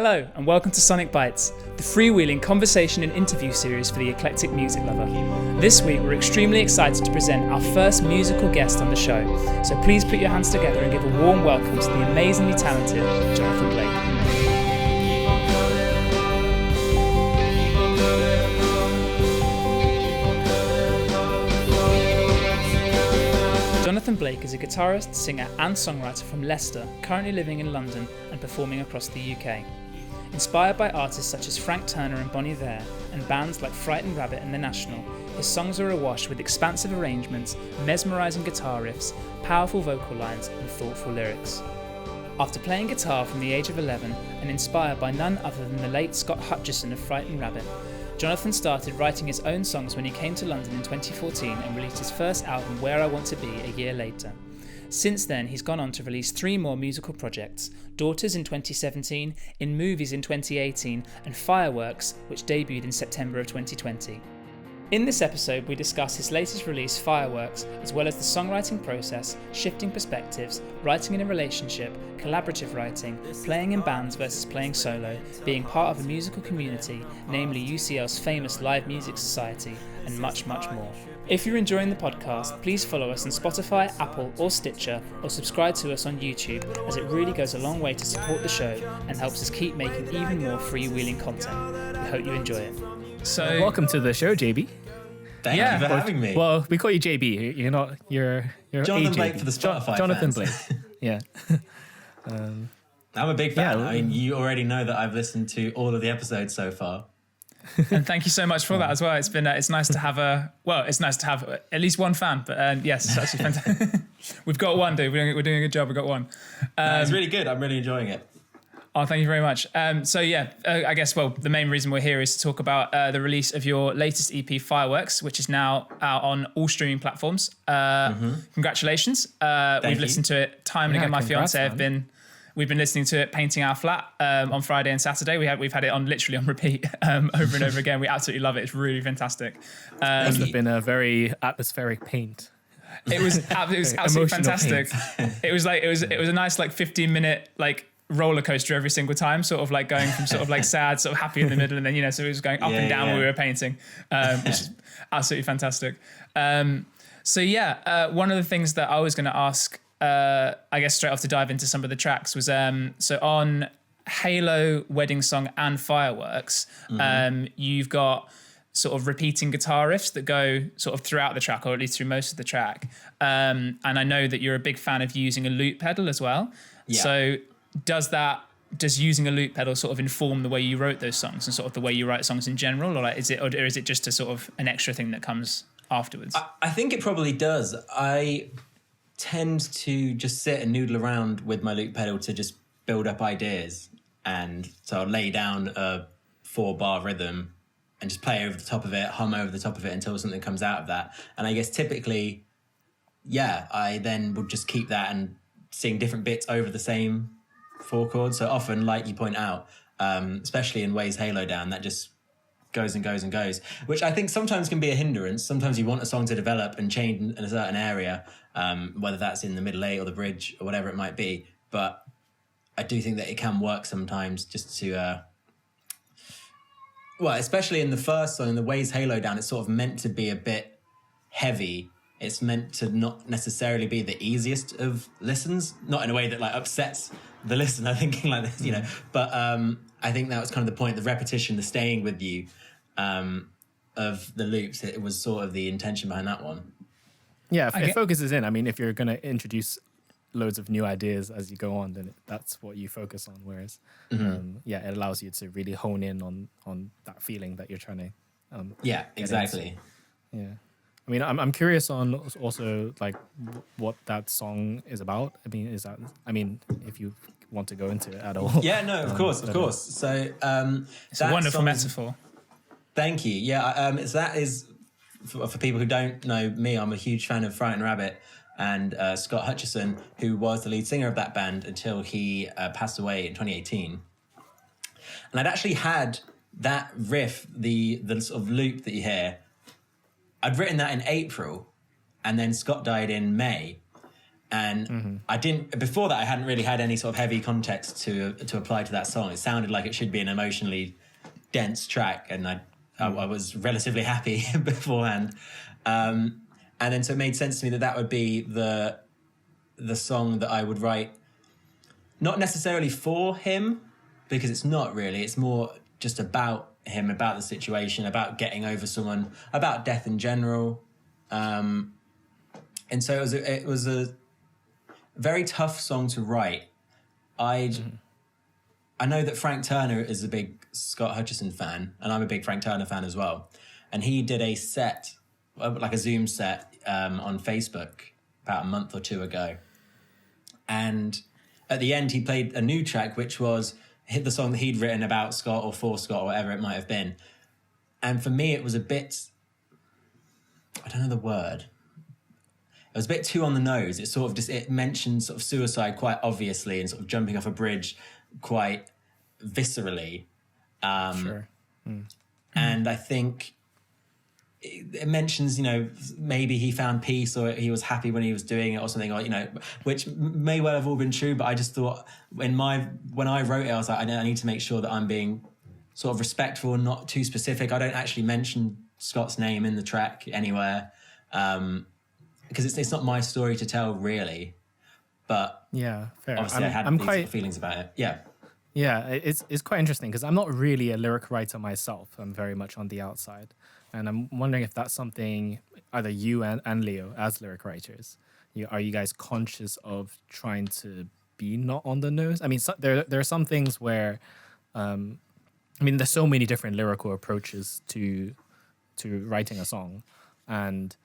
Hello and welcome to Sonic Bytes, the freewheeling conversation and interview series for the eclectic music lover. This week we're extremely excited to present our first musical guest on the show, so please put your hands together and give a warm welcome to the amazingly talented Jonathan Blake. Jonathan Blake is a guitarist, singer and songwriter from Leicester, currently living in London and performing across the UK. Inspired by artists such as Frank Turner and Bon Iver and bands like Frightened Rabbit and The National, his songs are awash with expansive arrangements, mesmerizing guitar riffs, powerful vocal lines and thoughtful lyrics. After playing guitar from the age of 11 and inspired by none other than the late Scott Hutchison of Frightened Rabbit, Jonathan started writing his own songs when he came to London in 2014 and released his first album, Where I Want to Be, a year later. Since then, he's gone on to release 3 more musical projects: Daughters in 2017, In Movies in 2018, and Fireworks, which debuted in September of 2020. In this episode, we discuss his latest release, Fireworks, as well as the songwriting process, shifting perspectives, writing in a relationship, collaborative writing, playing in bands versus playing solo, being part of a musical community, namely UCL's famous Live Music Society, and much, much more. If you're enjoying the podcast, please follow us on Spotify, Apple or Stitcher, or subscribe to us on YouTube, as it really goes a long way to support the show and helps us keep making even more freewheeling content. We hope you enjoy it. So, welcome to the show, JB. Thank you for having me. Well, we call you JB. You're Jonathan AJB. Blake for the Spotify Jonathan fans. Blake. Yeah. I'm a big fan. I mean, you already know that I've listened to all of the episodes so far. And thank you so much for that as well. It's been it's nice to have at least one fan. But yes, it's actually fantastic. We've got one, dude. We're doing a good job. We've got one. It's really good. I'm really enjoying it. Oh, thank you very much. I guess, the main reason we're here is to talk about the release of your latest EP, Fireworks, which is now out on all streaming platforms. Congratulations. We've listened to it time and again. My fiance we've been listening to it painting our flat on Friday and Saturday. We've had it literally on repeat over and over again. We absolutely love it. It's really fantastic. Must have been a very atmospheric paint. It was absolutely fantastic. It was a nice 15-minute roller coaster every single time, sort of going from sort of sad, sort of happy in the middle, and then so it was going up and down when we were painting, which is absolutely fantastic. One of the things that I was going to ask, I guess straight off to dive into some of the tracks, was so on Halo, Wedding Song, and Fireworks, you've got sort of repeating guitar riffs that go sort of throughout the track, or at least through most of the track. And I know that you're a big fan of using a loop pedal as well. Yeah. So does using a loop pedal sort of inform the way you wrote those songs and sort of the way you write songs in general, or is it just a sort of an extra thing that comes afterwards? I think it probably does. I tend to just sit and noodle around with my loop pedal to just build up ideas, and so I'll lay down a 4-bar rhythm and just play over the top of it, hum over the top of it until something comes out of that. And I guess typically, I then would just keep that and sing different bits over the same 4 chords. So often, like you point out, especially in Weighs Halo Down, that just goes and goes and goes, which I think sometimes can be a hindrance. Sometimes you want a song to develop and change in a certain area, whether that's in the middle 8 or the bridge or whatever it might be. But I do think that it can work sometimes just to, especially in the first song, in the Weighs Halo Down, it's sort of meant to be a bit heavy. It's meant to not necessarily be the easiest of listens, not in a way that upsets the listener thinking like this, But I think that was kind of the point, the repetition, the staying with you of the loops. It was sort of the intention behind that one. Yeah, it focuses in. I mean, if you're going to introduce loads of new ideas as you go on, then that's what you focus on. Whereas, it allows you to really hone in on that feeling that you're trying to. Exactly. Into. Yeah. I mean, I'm curious on also what that song is about. I mean, if you want to go into it at all. Yeah, no, of course. So it's a wonderful metaphor. Thank you. Yeah, that is for people who don't know me. I'm a huge fan of Frightened Rabbit and Scott Hutchison, who was the lead singer of that band until he passed away in 2018. And I'd actually had that riff, the sort of loop that you hear. I'd written that in April, and then Scott died in May. And I didn't, before that, I hadn't really had any sort of heavy context to apply to that song. It sounded like it should be an emotionally dense track, and I was relatively happy beforehand. And then so it made sense to me that that would be the song that I would write, not necessarily for him, because it's not really, it's more just about him, about the situation, about getting over someone, about death in general. And so it was a very tough song to write. I know that Frank Turner is a big Scott Hutchison fan, and I'm a big Frank Turner fan as well. And he did a set, like a Zoom set, on Facebook about a month or two ago. And at the end, he played a new track, which was the song that he'd written about Scott or for Scott or whatever it might have been. And for me, it was a bit, I don't know the word. It was a bit too on the nose. It sort of just, it mentioned sort of suicide quite obviously and sort of jumping off a bridge quite viscerally. Sure. And I think it mentions, you know, maybe he found peace or he was happy when he was doing it or something, or, you know, which may well have all been true, but I just thought when I wrote it, I was like, I need to make sure that I'm being sort of respectful and not too specific. I don't actually mention Scott's name in the track anywhere. Because it's not my story to tell, really. But yeah, fair. Obviously, I had these sort of feelings about it. Yeah, it's quite interesting because I'm not really a lyric writer myself. I'm very much on the outside, and I'm wondering if that's something either you and Leo, as lyric writers, are you guys conscious of trying to be not on the nose? I mean, there are some things where, I mean, there's so many different lyrical approaches to writing a song, and.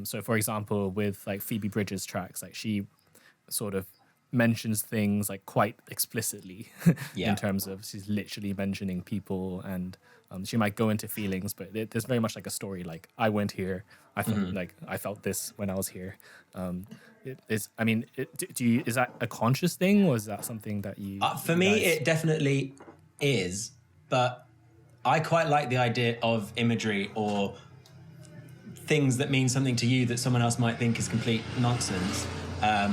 So, for example, with like Phoebe Bridgers' tracks, like she sort of mentions things like quite explicitly in terms of she's literally mentioning people, and she might go into feelings, but there's very much like a story. Like I went here, I felt like I felt this when I was here. Is that a conscious thing, or is that something that you? For me, it definitely is, but I quite like the idea of imagery or things that mean something to you that someone else might think is complete nonsense. I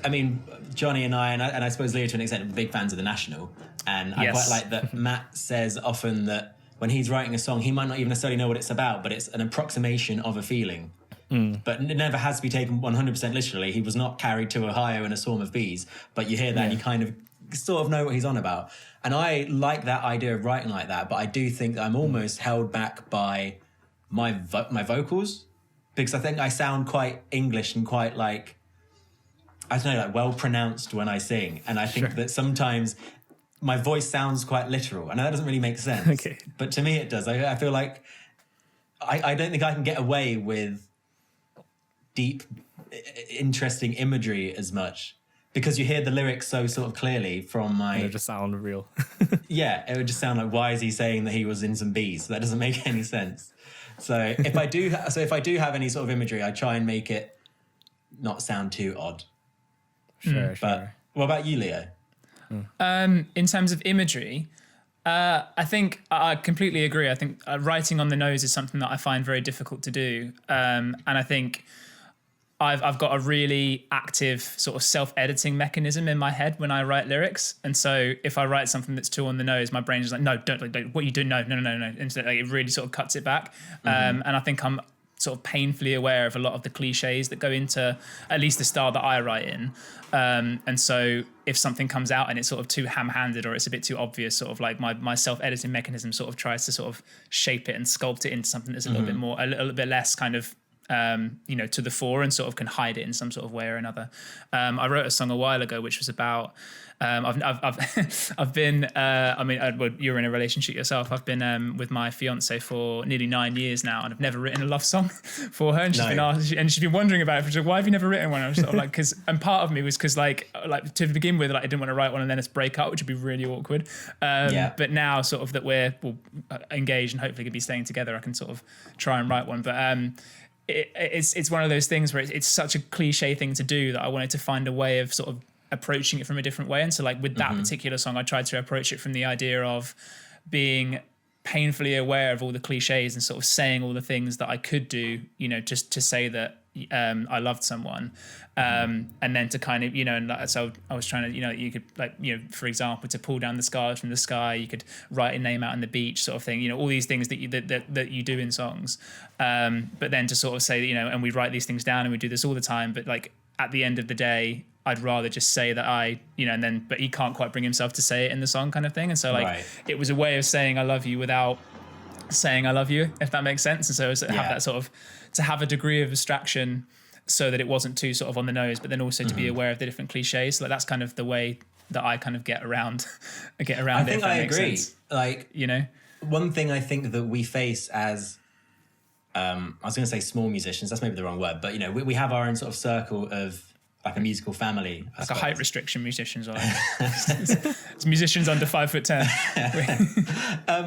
mean, Johnny and I suppose Leo to an extent, are big fans of The National. And I quite like that Matt says often that when he's writing a song, he might not even necessarily know what it's about, but it's an approximation of a feeling. But it never has to be taken 100% literally. He was not carried to Ohio in a swarm of bees, but you hear that and you kind of sort of know what he's on about. And I like that idea of writing like that, but I do think that I'm almost held back by my vocals, because I think I sound quite English and quite like, I don't know, like well pronounced when I sing. And I think that sometimes my voice sounds quite literal. I know that doesn't really make sense, okay, but to me it does. I feel like I don't think I can get away with deep, interesting imagery as much, because you hear the lyrics so sort of clearly from my... They just sound real. Yeah, it would just sound like, why is he saying that he was in some bees? That doesn't make any sense. So if I do have any sort of imagery, I try and make it not sound too odd. Sure. But what about you, Leo? In terms of imagery, I think I completely agree. I think writing on the nose is something that I find very difficult to do. And I think I've got a really active sort of self-editing mechanism in my head when I write lyrics. And so if I write something that's too on the nose, my brain's just like, no, don't, what you do, no. Instead, like, it really sort of cuts it back. And I think I'm sort of painfully aware of a lot of the cliches that go into at least the style that I write in. And so if something comes out and it's sort of too ham-handed or it's a bit too obvious, sort of like my self-editing mechanism sort of tries to sort of shape it and sculpt it into something that's a little bit more, a little bit less kind of, to the fore, and sort of can hide it in some sort of way or another. I wrote a song a while ago which was about I've been well, you're in a relationship yourself. I've been with my fiance for nearly 9 years now, and I've never written a love song for her. And she's been asked, and she's been wondering about it. She's like, why have you never written one? I was sort of like, and part of me was because like to begin with, like I didn't want to write one and then it's break up, which would be really awkward. But now sort of that we're engaged and hopefully gonna be staying together, I can sort of try and write one. But it's one of those things where it's such a cliche thing to do that I wanted to find a way of sort of approaching it from a different way. And so like with that particular song, I tried to approach it from the idea of being painfully aware of all the cliches and sort of saying all the things that I could do, you know, just to say that I loved someone, and then to kind of, you know, and so I was trying to, you know, you could, like, you know, for example, to pull down the scars from the sky, you could write a name out on the beach, sort of thing, you know, all these things that you do in songs, but then to sort of say, you know, and we write these things down and we do this all the time, but like at the end of the day, I'd rather just say that you know, and then, but he can't quite bring himself to say it in the song, kind of thing. And so like, it was a way of saying I love you without saying I love you, if that makes sense. And so have that sort of, to have a degree of abstraction so that it wasn't too sort of on the nose, but then also to be aware of the different cliches. So like, that's kind of the way that I kind of get around I think I agree. Sense. Like, you know, one thing I think that we face as, I was going to say small musicians, that's maybe the wrong word, but you know, we have our own sort of circle of like a musical family, like a height restriction musicians, or like, it's musicians under 5'10".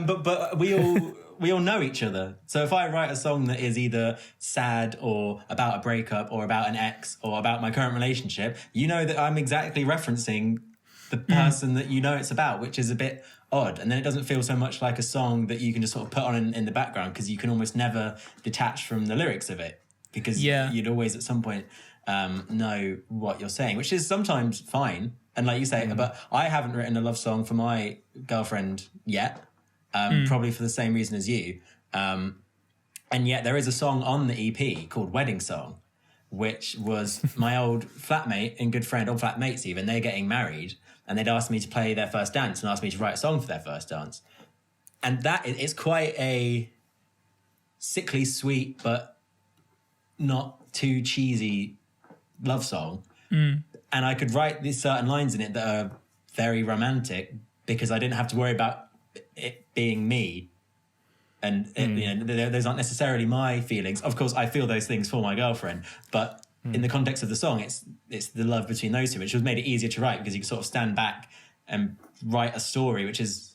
But we all know each other. So if I write a song that is either sad or about a breakup or about an ex or about my current relationship, you know that I'm exactly referencing the person that you know it's about, which is a bit odd. And then it doesn't feel so much like a song that you can just sort of put on in the background, because you can almost never detach from the lyrics of it, because you'd always at some point know what you're saying, which is sometimes fine. And like you say, but I haven't written a love song for my girlfriend yet, probably for the same reason as you. And yet there is a song on the EP called Wedding Song, which was my old flatmate and good friend, old flatmates even, they're getting married, and they'd asked me to play their first dance and asked me to write a song for their first dance. And that it's quite a sickly sweet, but not too cheesy love song. And I could write these certain lines in it that are very romantic, because I didn't have to worry about it being me. And you know, those aren't necessarily my feelings. Of course, I feel those things for my girlfriend, but in the context of the song, it's the love between those two, which has made it easier to write, because you can sort of stand back and write a story which is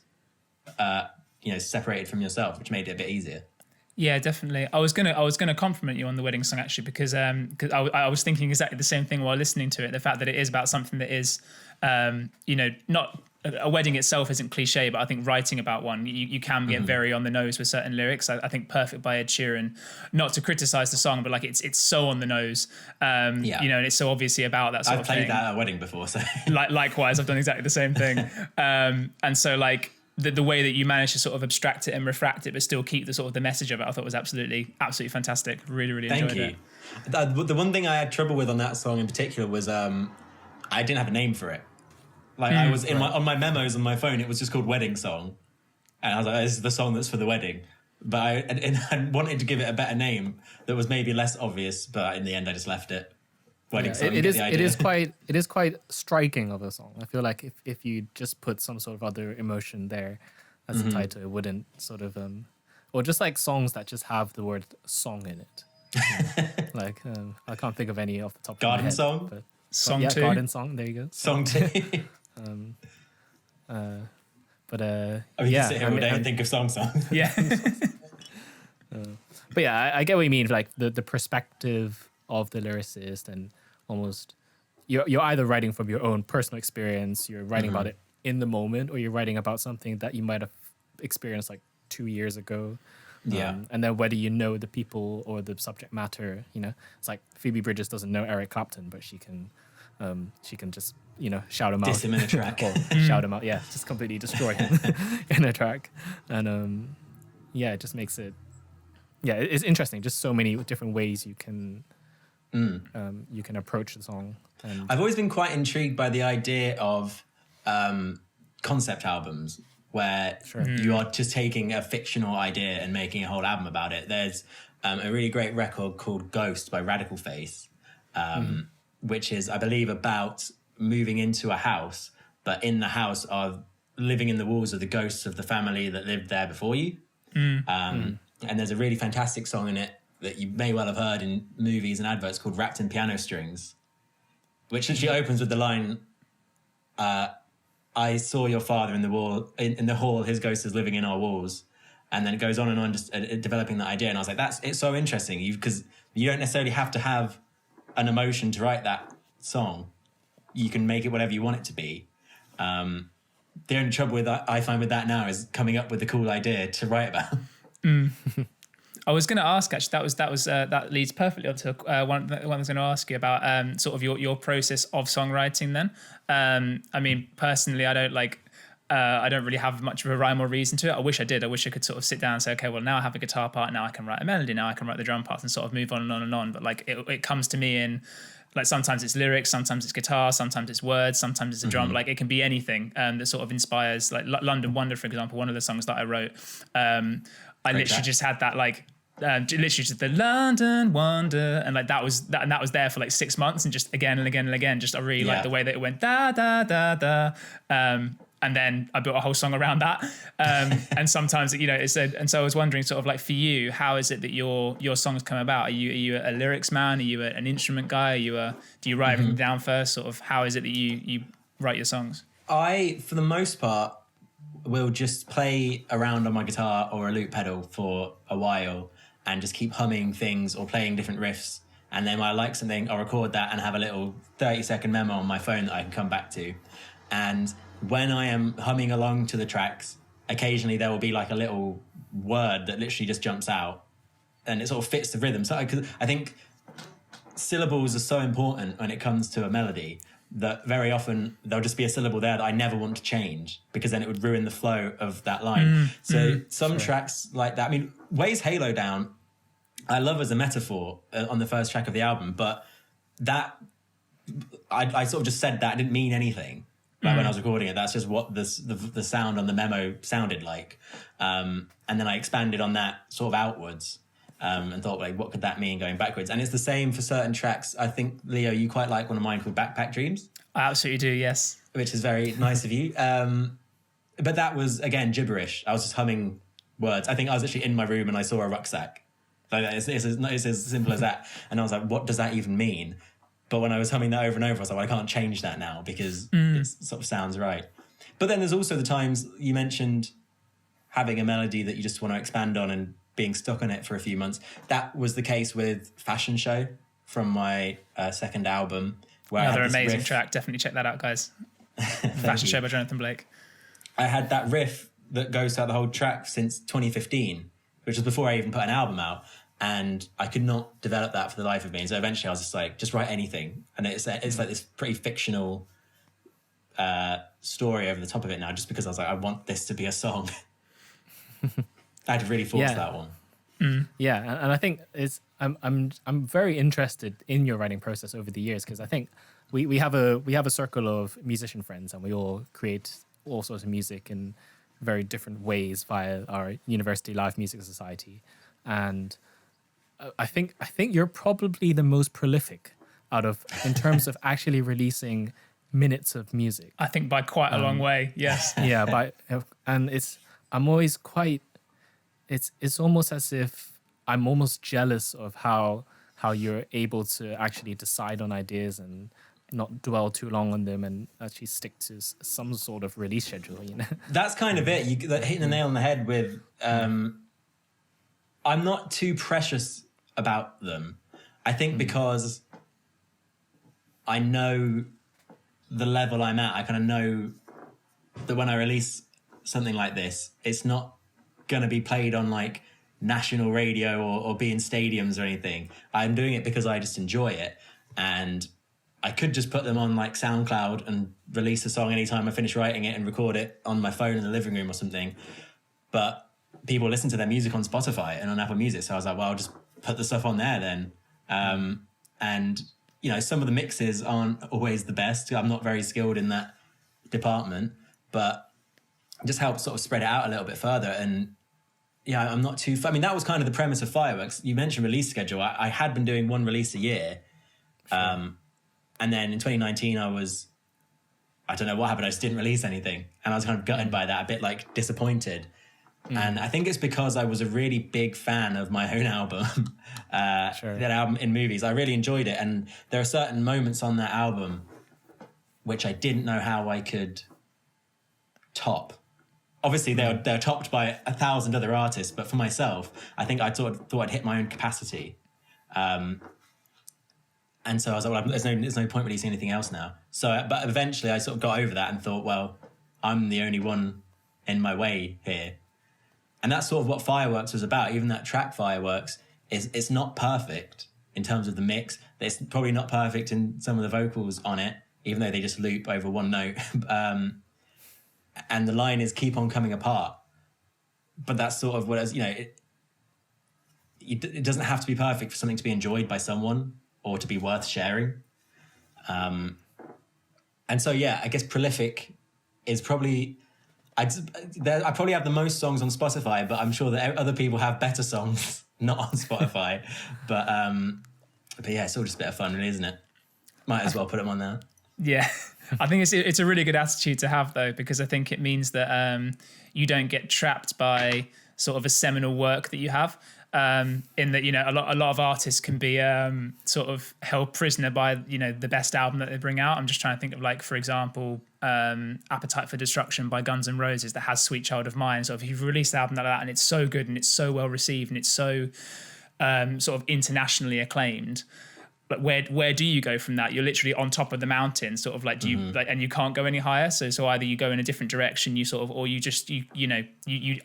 you know, separated from yourself, which made it a bit easier. Yeah, definitely. I was gonna compliment you on the Wedding Song, actually, because I was thinking exactly the same thing while listening to it. The fact that it is about something that is, you know, not a wedding itself isn't cliche, but I think writing about one, you can get very on the nose with certain lyrics. I think "Perfect" by Ed Sheeran, not to criticize the song, but like it's so on the nose, you know, and it's so obviously about that sort of thing. I've played that at a wedding before, so likewise, I've done exactly the same thing, and so like. The way that you manage to sort of abstract it and refract it, but still keep the sort of the message of it, I thought was absolutely fantastic. Really enjoyed it. Thank you. The one thing I had trouble with on that song in particular was I didn't have a name for it. Like I was on my memos on my phone, it was just called Wedding Song, and I was like, "This is the song that's for the wedding." But I wanted to give it a better name that was maybe less obvious, but in the end, I just left it. Wedding Song. It is quite striking of a song. I feel like if you just put some sort of other emotion there as a title, it wouldn't sort of or just like songs that just have the word song in it. You know? Like I can't think of any off the top of my head. Garden Song? But Song 2. Garden Song, there you go. Song 2. But you sit here all day and think of songs. Yeah. But yeah, I get what you mean. Like the perspective of the lyricist, and almost you're either writing from your own personal experience, you're writing about it in the moment, or you're writing about something that you might have experienced like 2 years ago. And then whether you know the people or the subject matter, you know, it's like Phoebe Bridgers doesn't know Eric Clapton, but she can just, you know, shout him out. Diss him in a track. Shout him out, yeah, just completely destroy him in a track. And it just makes it, it's interesting. Just so many different ways you can approach the song. And I've always been quite intrigued by the idea of concept albums, where you are just taking a fictional idea and making a whole album about it. There's a really great record called Ghost by Radical Faith, which is, I believe, about moving into a house, but in the house are living in the walls of the ghosts of the family that lived there before you. And there's a really fantastic song in it that you may well have heard in movies and adverts called Wrapped in Piano Strings, which actually opens with the line, I saw your father in the hall, his ghost is living in our walls. And then it goes on, just developing that idea. And I was like, it's so interesting, because you don't necessarily have to have an emotion to write that song. You can make it whatever you want it to be. the only trouble with that I find with that now is coming up with a cool idea to write about. I was going to ask, actually, that leads perfectly up to one I was going to ask you about sort of your process of songwriting then. I mean, personally, I don't really have much of a rhyme or reason to it. I wish I did. I wish I could sort of sit down and say, okay, well, now I have a guitar part, now I can write a melody, now I can write the drum parts, and sort of move on and on and on. But like it comes to me in, like, sometimes it's lyrics, sometimes it's guitar, sometimes it's words, sometimes it's a drum. Like it can be anything that sort of inspires. Like London Wonder, for example, one of the songs that I wrote. I literally just had that like. Literally just the London Wonder, and like that was there for like 6 months, and just again and again and again. Just I really like the way that it went da da da da, and then I built a whole song around that. And sometimes and so I was wondering, sort of like for you, how is it that your songs come about? Are you a lyrics man? Are you an instrument guy? Do you write everything down first? Sort of how is it that you write your songs? I, for the most part, will just play around on my guitar or a loop pedal for a while and just keep humming things or playing different riffs. And then when I like something, I'll record that and have a little 30-second memo on my phone that I can come back to. And when I am humming along to the tracks, occasionally there will be like a little word that literally just jumps out and it sort of fits the rhythm. So I think syllables are so important when it comes to a melody that very often there'll just be a syllable there that I never want to change, because then it would ruin the flow of that line. Some tracks like that, I mean, Weigh's Halo Down, I love as a metaphor on the first track of the album, but that, I sort of just said that, didn't mean anything. Like when I was recording it, that's just what the sound on the memo sounded like. And then I expanded on that sort of outwards. And thought, like, what could that mean going backwards? And it's the same for certain tracks. I think, Leo, you quite like one of mine called Backpack Dreams. I absolutely do, yes. Which is very nice of you. But that was, again, gibberish. I was just humming words. I think I was actually in my room and I saw a rucksack. Like, it's as simple as that. And I was like, what does that even mean? But when I was humming that over and over, I was like, well, I can't change that now because it sort of sounds right. But then there's also the times you mentioned having a melody that you just want to expand on and being stuck on it for a few months. That was the case with Fashion Show from my second album. Where another amazing track. Definitely check that out, guys. Fashion Show by Jonathan Blake. I had that riff that goes throughout the whole track since 2015, which was before I even put an album out. And I could not develop that for the life of me. And so eventually I was just like, just write anything. And it's like this pretty fictional story over the top of it now, just because I was like, I want this to be a song. I had to really force that one. Yeah, and I think I'm very interested in your writing process over the years, because I think we have a circle of musician friends, and we all create all sorts of music in very different ways via our University Live Music Society, and I think you're probably the most prolific in terms of actually releasing minutes of music. I think by quite a long way, yes. Yeah, I'm always quite. It's almost as if I'm almost jealous of how you're able to actually decide on ideas and not dwell too long on them and actually stick to some sort of release schedule. That's kind of it. You hitting the nail on the head with. I'm not too precious about them. I think because I know the level I'm at. I kind of know that when I release something like this, it's not going to be played on like national radio or be in stadiums or anything. I'm doing it because I just enjoy it, and I could just put them on like SoundCloud and release a song anytime I finish writing it and record it on my phone in the living room or something. But people listen to their music on Spotify and on Apple Music, so I was like, well, I'll just put the stuff on there then. And some of the mixes aren't always the best. I'm not very skilled in that department, but it just helps sort of spread it out a little bit further. And yeah, I'm not too... I mean, that was kind of the premise of Fireworks. You mentioned release schedule. I had been doing one release a year. Sure. And then in 2019, I don't know what happened. I just didn't release anything. And I was kind of gutted by that, a bit like disappointed. And I think it's because I was a really big fan of my own album, that album In Movies. I really enjoyed it. And there are certain moments on that album which I didn't know how I could top. Obviously, they're topped by 1,000 other artists, but for myself, I think I thought I'd hit my own capacity. And so I was like, well, there's no point releasing anything else now. So, but eventually I sort of got over that and thought, well, I'm the only one in my way here. And that's sort of what Fireworks was about. Even that track Fireworks, it's not perfect in terms of the mix. It's probably not perfect in some of the vocals on it, even though they just loop over one note. And the line is keep on coming apart. But that's sort of what, it doesn't have to be perfect for something to be enjoyed by someone or to be worth sharing. And so, I guess Prolific is probably... I probably have the most songs on Spotify, but I'm sure that other people have better songs not on Spotify. but it's all just a bit of fun, really, isn't it? Might as well put them on there. Yeah, I think it's a really good attitude to have, though, because I think it means that you don't get trapped by sort of a seminal work that you have. In that, a lot of artists can be sort of held prisoner by the best album that they bring out. I'm just trying to think of, like, for example, Appetite for Destruction by Guns N' Roses that has Sweet Child of Mine. So if you've released an album like that and it's so good and it's so well received and it's so sort of internationally acclaimed, but where do you go from that? You're literally on top of the mountain, sort of like, do you like, and you can't go any higher. So either you go in a different direction, you sort of, or you just you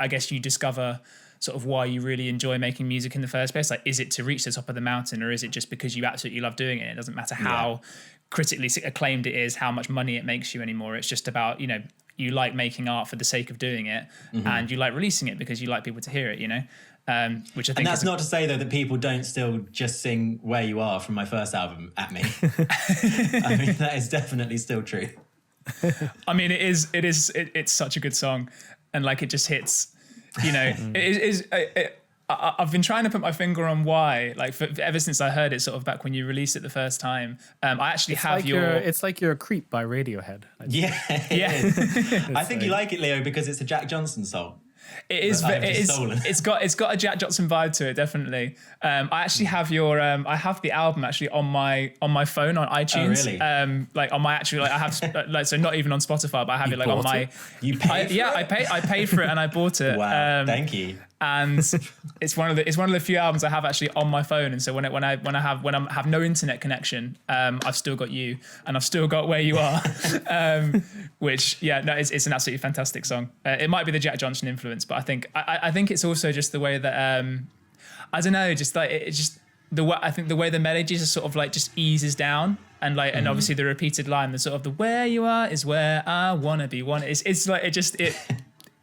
I guess you discover sort of why you really enjoy making music in the first place. Like, is it to reach the top of the mountain, or is it just because you absolutely love doing it? It doesn't matter how critically acclaimed it is, how much money it makes you anymore. It's just about, you like making art for the sake of doing it, and you like releasing it because you like people to hear it, which I think. And that's not to say, though, that people don't still just sing Where You Are from my first album at me. I mean, that is definitely still true. I mean, it's such a good song, and like, it just hits. I've been trying to put my finger on why, like, ever since I heard it, sort of back when you released it the first time. I actually It's like you're a creep by Radiohead. Yeah. I think you like it, Leo, because it's a Jack Johnson song. It is. It's got a Jack Johnson vibe to it, definitely. I actually have I have the album actually on my phone on iTunes. Oh, really? Like on my actual, like, I have like, so not even on Spotify, but I have it like on my. You paid? I paid for it and I bought it. Wow, thank you. And it's one of the few albums I have actually on my phone. And so when I have no internet connection, I've still got you, and I've still got Where You Are, which it's an absolutely fantastic song. It might be the Jack Johnson influence, but I think it's also just the way that I don't know, just like it just the way I think the way the melody just sort of like just eases down. And like, and obviously the repeated line, the sort of the Where You Are is where I wanna be. It's like it.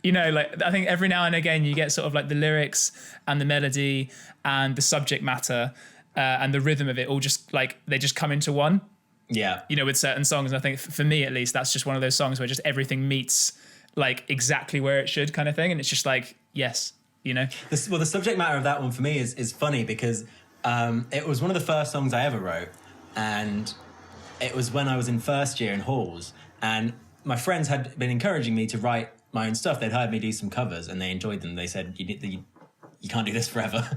Like, I think every now and again you get sort of like the lyrics and the melody and the subject matter and the rhythm of it all just like, they just come into one. Yeah. With certain songs. And I think for me, at least, that's just one of those songs where just everything meets like exactly where it should, kind of thing. And it's just like, yes, The subject matter of that one for me is funny because it was one of the first songs I ever wrote. And it was when I was in first year in halls. And my friends had been encouraging me to write my own stuff. They'd heard me do some covers and they enjoyed them. They said, you can't do this forever.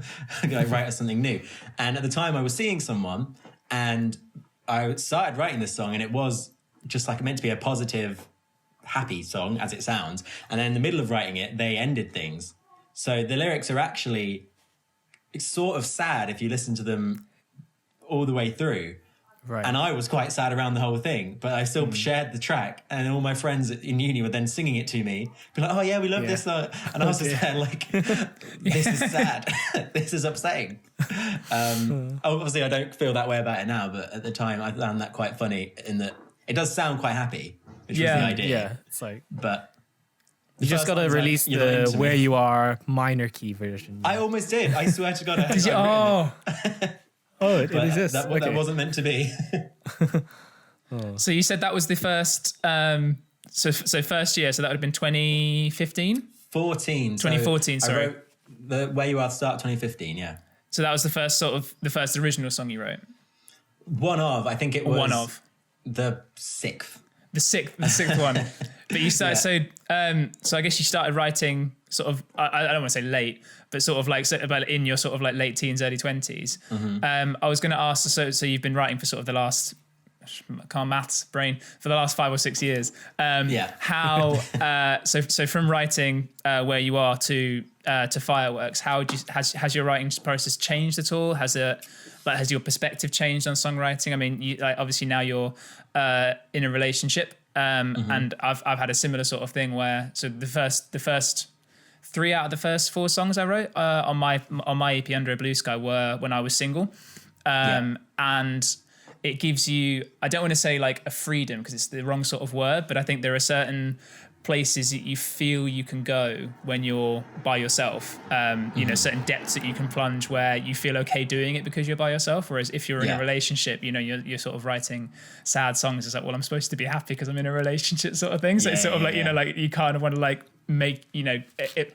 Like, write us something new. And at the time I was seeing someone and I started writing this song, and it was just like meant to be a positive, happy song as it sounds. And then in the middle of writing it, they ended things. So the lyrics are actually, it's sort of sad if you listen to them all the way through. Right. And I was quite sad around the whole thing, but I still shared the track, and all my friends in uni were then singing it to me. Be like, oh yeah, we love this. And I was just there like, this is sad. This is upsetting. Obviously I don't feel that way about it now, but at the time I found that quite funny in that it does sound quite happy, which was the idea. Yeah, it's like... But you just got to release the Where You Are minor key version. I almost did. I swear to God. It exists. That wasn't meant to be. So you said that was the first, so first year, so that would have been 2015? 2014, sorry. I wrote the Where You Are start 2015, yeah. So that was the first original song you wrote? I think it was... One of. The sixth. The sixth one. But you started, so I guess you started writing sort of, I don't want to say late, but sort of like about in your sort of like late teens, early 20s. I was going to ask, so you've been writing for sort of the last, can't maths brain, for the last 5 or 6 years. How, so from writing Where You Are to Fireworks, has your writing process changed at all? Has your perspective changed on songwriting? I mean, obviously now you're in a relationship. and I've had a similar sort of thing where the first 3 out of the first 4 songs I wrote on my EP Under a Blue Sky were when I was single, and it gives you, I don't want to say like a freedom because it's the wrong sort of word, but I think there are certain places that you feel you can go when you're by yourself, you know, certain depths that you can plunge where you feel okay doing it because you're by yourself. Whereas if you're in a relationship, you know, you're sort of writing sad songs. It's like, well, I'm supposed to be happy because I'm in a relationship sort of thing. So it's sort of like, you know, like you kind of want to like make, you know,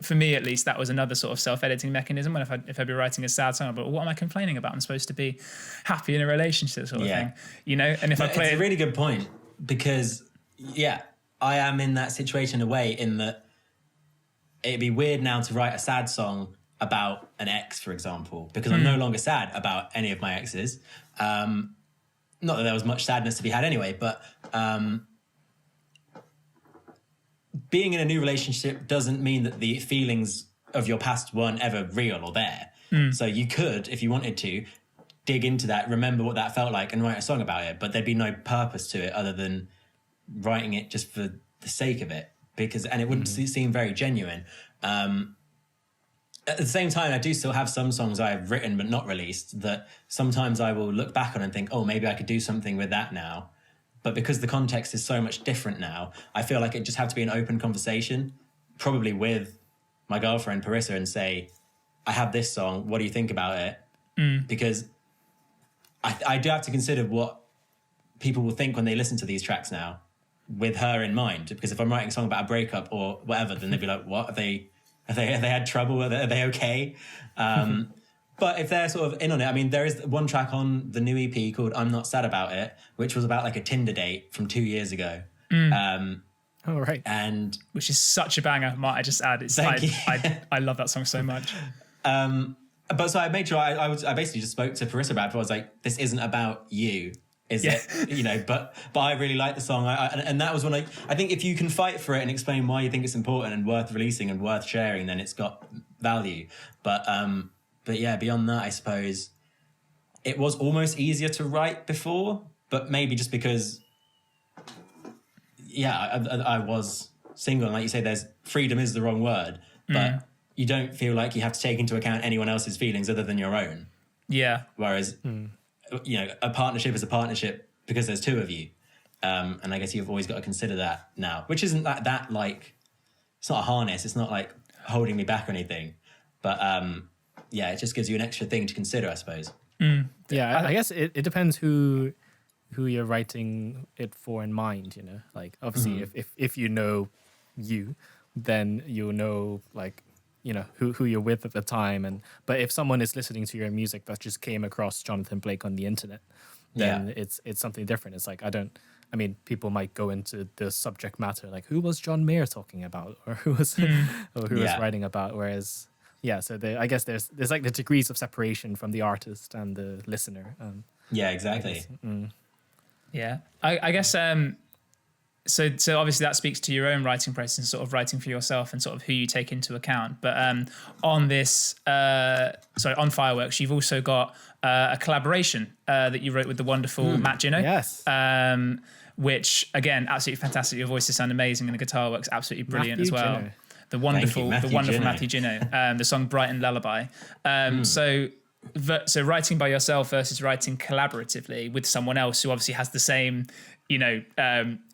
for me at least, that was another sort of self-editing mechanism. When if I'd be writing a sad song, but what am I complaining about? I'm supposed to be happy in a relationship sort of thing, you know? And if I play it's a really good point because I am in that situation in a way in that it'd be weird now to write a sad song about an ex, for example, because I'm no longer sad about any of my exes. Not that there was much sadness to be had anyway, but being in a new relationship doesn't mean that the feelings of your past weren't ever real or there. So you could, if you wanted to, dig into that, remember what that felt like and write a song about it, but there'd be no purpose to it other than writing it just for the sake of it, and it wouldn't seem very genuine. At the same time, I do still have some songs I've written but not released that sometimes I will look back on and think, oh, maybe I could do something with that now. But because the context is so much different now, I feel like it just have to be an open conversation, probably with my girlfriend Parissa, and say, I have this song, what do you think about it? Because I do have to consider what people will think when they listen to these tracks now, with her in mind. Because if I'm writing a song about a breakup or whatever, then they'd be like, what, have they had trouble? Are they okay? But if they're sort of in on it, I mean, there is one track on the new EP called I'm Not Sad About It, which was about like a Tinder date from 2 years ago. Oh, right. And which is such a banger, might I just add. I love that song so much. But so I made sure I basically just spoke to Parissa about it. I was like, this isn't about you. Is it, you know, but I really like the song. And that was when I think if you can fight for it and explain why you think it's important and worth releasing and worth sharing, then it's got value. But yeah, beyond that, I suppose it was almost easier to write before, but maybe just because, I was single. And like you say, there's freedom is the wrong word, but you don't feel like you have to take into account anyone else's feelings other than your own. Yeah. Whereas, you know, a partnership is a partnership because there's two of you. And I guess you've always got to consider that now, which isn't that like, it's not a harness. It's not like holding me back or anything. But it just gives you an extra thing to consider, I suppose. Yeah, I guess it depends who you're writing it for in mind, you know? Like, obviously, if you know you, then you'll know, like, you know, who you're with at the time. But if someone is listening to your music that just came across Jonathan Blake on the internet, then it's something different. It's like, people might go into the subject matter, like who was John Mayer talking about, or who was was writing about. Whereas, so I guess there's like the degrees of separation from the artist and the listener. Exactly. I guess. So obviously that speaks to your own writing process and sort of writing for yourself and sort of who you take into account. But on this, on Fireworks, you've also got a collaboration that you wrote with the wonderful Matt Gino. Yes. Which, again, absolutely fantastic. Your voices sound amazing and the guitar work's absolutely brilliant as well. Gino. The wonderful Matthew Gino. The song Brighton Lullaby. So writing by yourself versus writing collaboratively with someone else who obviously has the same, you know,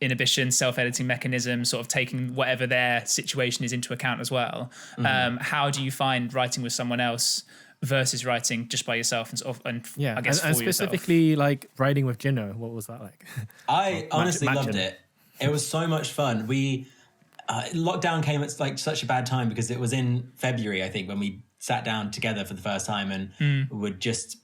inhibition, self-editing mechanism, sort of taking whatever their situation is into account as well. How do you find writing with someone else versus writing just by yourself and sort of, I guess, and specifically yourself? Like writing with Gino, what was that like? I honestly loved it. It was so much fun. We lockdown came at like such a bad time because it was in February, I think, when we sat down together for the first time and would just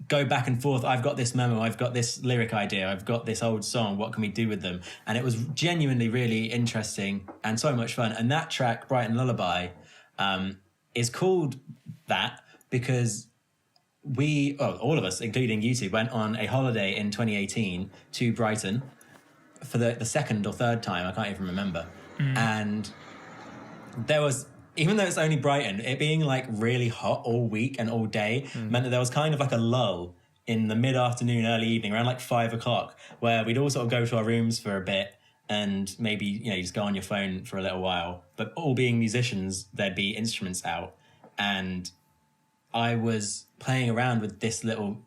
go back and forth. I've got this memo, I've got this lyric idea, I've got this old song, what can we do with them? And it was genuinely really interesting and so much fun. And that track, Brighton Lullaby, is called that because all of us, including you two, went on a holiday in 2018 to Brighton for the second or third time, I can't even remember. And there was, even though it's only Brighton, it being like really hot all week and all day meant that there was kind of like a lull in the mid-afternoon, early evening, around like 5 o'clock, where we'd all sort of go to our rooms for a bit and maybe, you just go on your phone for a little while. But all being musicians, there'd be instruments out. And I was playing around with this little,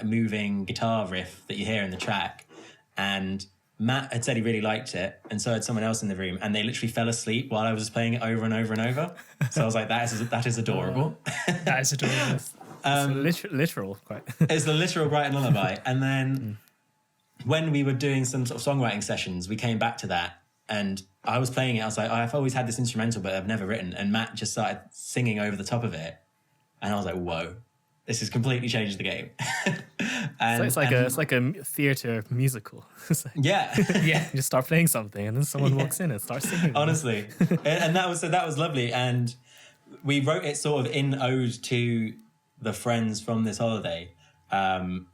moving guitar riff that you hear in the track. And Matt had said he really liked it, and so had someone else in the room, and they literally fell asleep while I was playing it over and over and over. So I was like, that is adorable. That is adorable. It's literal, quite. It's the literal Brighton lullaby. And then when we were doing some sort of songwriting sessions, we came back to that, and I was playing it. I was like, I've always had this instrumental, but I've never written. And Matt just started singing over the top of it, and I was like, whoa, this has completely changed the game. And it's like a theater musical. Yeah. Yeah. You just start playing something, and then someone walks in and starts singing. Honestly, and that was lovely. And we wrote it sort of in ode to the friends from this holiday. And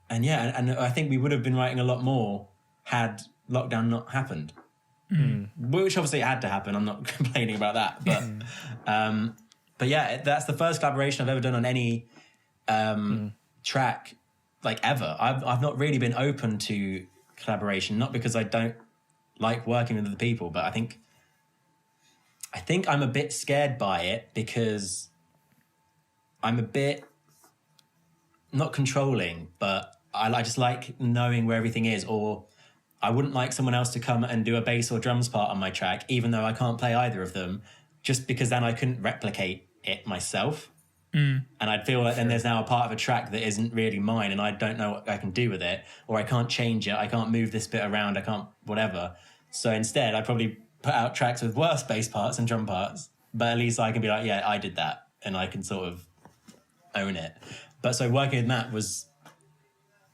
I think we would have been writing a lot more had lockdown not happened. Which obviously had to happen. I'm not complaining about that, but yeah, that's the first collaboration I've ever done on any track, like ever. I've not really been open to collaboration, not because I don't like working with other people, but I think I'm a bit scared by it because I'm a bit not controlling, but I just like knowing where everything is, or I wouldn't like someone else to come and do a bass or drums part on my track, even though I can't play either of them, just because then I couldn't replicate it myself. And I'd feel like then there's now a part of a track that isn't really mine, and I don't know what I can do with it, or I can't change it, I can't move this bit around, I can't whatever. So instead, I'd probably put out tracks with worse bass parts and drum parts, but at least I can be like, yeah, I did that, and I can sort of own it. But so working with Matt was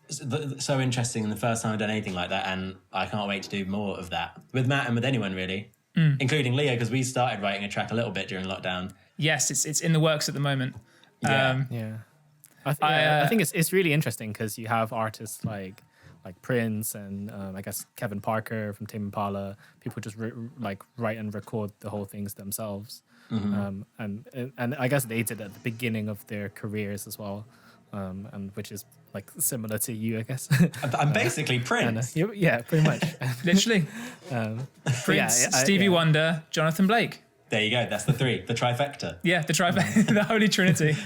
so interesting, and the first time I've done anything like that, and I can't wait to do more of that with Matt and with anyone really, including Leo, because we started writing a track a little bit during lockdown. Yes, it's in the works at the moment. Yeah. I think it's really interesting because you have artists like Prince and I guess Kevin Parker from Tame Impala. People just write and record the whole things themselves, and I guess they did at the beginning of their careers as well, and which is like similar to you, I guess. I'm basically Prince. And, yeah, pretty much. Literally. Prince, Stevie Wonder, Jonathan Blake. There you go. That's the the trifecta. Yeah, the trifecta, the Holy Trinity.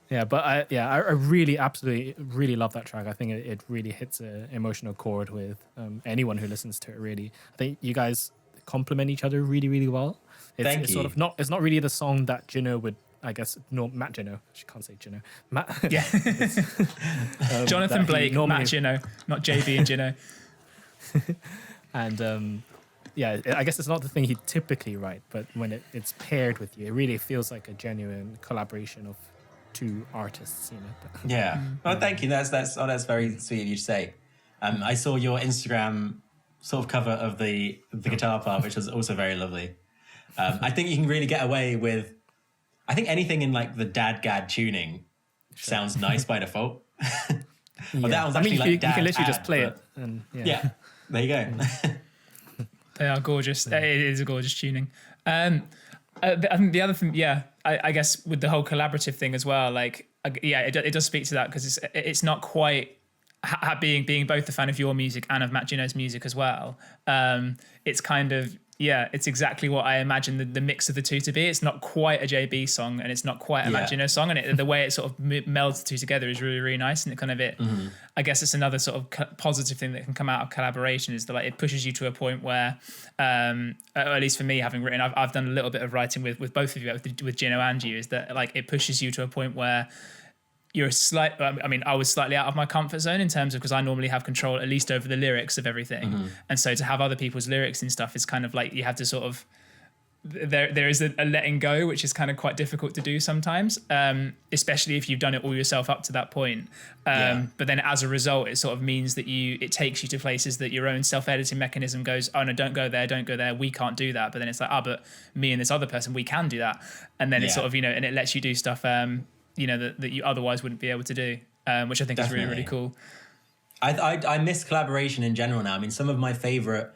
Yeah, but I really, absolutely, really love that track. I think it really hits an emotional chord with anyone who listens to it. Really, I think you guys complement each other really, really well. Thank you. Sort of not. It's not really the song that Gino would. I guess Matt Gino. She can't say Gino. Matt. Yeah. Jonathan Blake, Matt Gino, not JB and Gino. And yeah, I guess it's not the thing he'd typically write, but when it's paired with you, it really feels like a genuine collaboration of two artists, Yeah. Oh, thank you. That's very sweet of you to say. I saw your Instagram sort of cover of the guitar part, which was also very lovely. I think you can really get away with, I think anything in like the dad-gad tuning sounds nice by default. Well, that one's actually you can literally just play it. And yeah, there you go. They are gorgeous. It is a gorgeous tuning. I think the other thing, I guess with the whole collaborative thing as well, it does speak to that because it's not quite being both a fan of your music and of Matt Gino's music as well. It's kind of, it's exactly what I imagine the mix of the two to be. It's not quite a JB song, and it's not quite a Matt Gino song, and the way it sort of melds the two together is really, really nice. And it kind of I guess it's another sort of positive thing that can come out of collaboration is that it pushes you to a point where, at least for me, having written, I've done a little bit of writing with both of you, with Gino and you, is that it pushes you to a point where I was slightly out of my comfort zone in terms of, because I normally have control at least over the lyrics of everything. And so to have other people's lyrics and stuff is kind of like, you have to sort of, there is a letting go, which is kind of quite difficult to do sometimes, especially if you've done it all yourself up to that point. But then as a result, it sort of means that it takes you to places that your own self-editing mechanism goes, oh no, don't go there, we can't do that. But then it's like, but me and this other person, we can do that. And then it's sort of, and it lets you do stuff that you otherwise wouldn't be able to do, which I think is really, really cool. I miss collaboration in general now. I mean, some of my favourite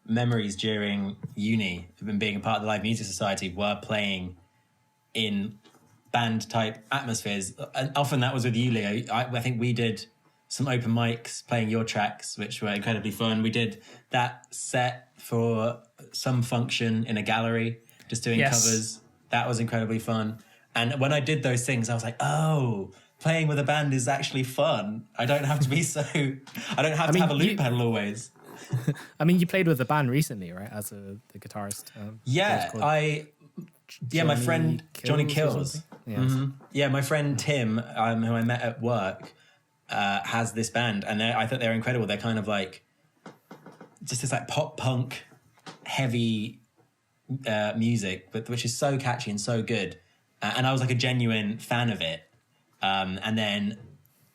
memories during uni, and being a part of the Live Music Society, were playing in band-type atmospheres. And often that was with you, Leo. I think we did some open mics playing your tracks, which were incredibly fun. We did that set for some function in a gallery, just doing covers. That was incredibly fun. And when I did those things, I was like, oh, playing with a band is actually fun. I don't have to be I don't have to have a loop pedal always. I mean, you played with a band recently, right? As the guitarist. My friend Johnny Kills. Yeah. Mm-hmm. Yeah, my friend Tim, who I met at work, has this band, and I thought they were incredible. They're kind of like just this like pop punk heavy music, but which is so catchy and so good. And I was like a genuine fan of it. And then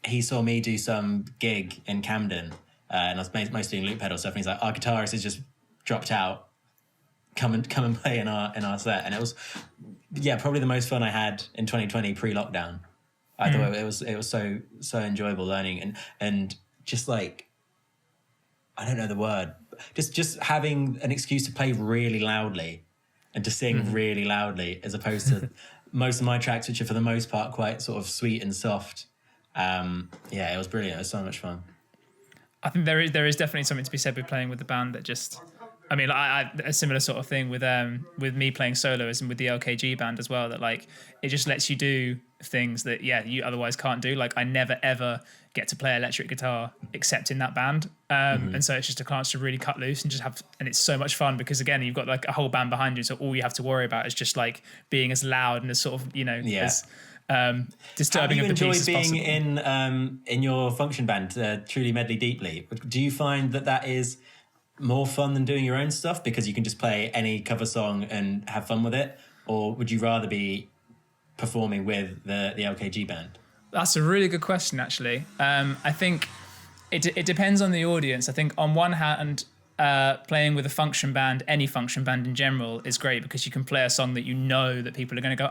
he saw me do some gig in Camden, and I was mostly doing loop pedal stuff. And he's like, "Our guitarist has just dropped out. Come and play in our set." And it was, probably the most fun I had in 2020 pre-lockdown. I thought it was so enjoyable learning and just like, I don't know the word, just having an excuse to play really loudly and to sing really loudly, as opposed to most of my tracks, which are for the most part quite sort of sweet and soft. It was brilliant. It was so much fun. I think there is definitely something to be said with playing with the band that just, I mean, I a similar sort of thing with me playing solos and with the LKG band as well, that like it just lets you do things that you otherwise can't do. Like I never ever get to play electric guitar except in that band, and so it's just a chance to really cut loose and just have, and it's so much fun because again you've got like a whole band behind you, so all you have to worry about is just like being as loud and as sort of as disturbing of the piece as possible. Have you enjoyed being in your function band, Truly Medley Deeply? Do you find that is more fun than doing your own stuff because you can just play any cover song and have fun with it, or would you rather be performing with the LKG band? That's a really good question, actually. I think it depends on the audience. I think on one hand, playing with a function band, any function band in general, is great because you can play a song that you know that people are going to go,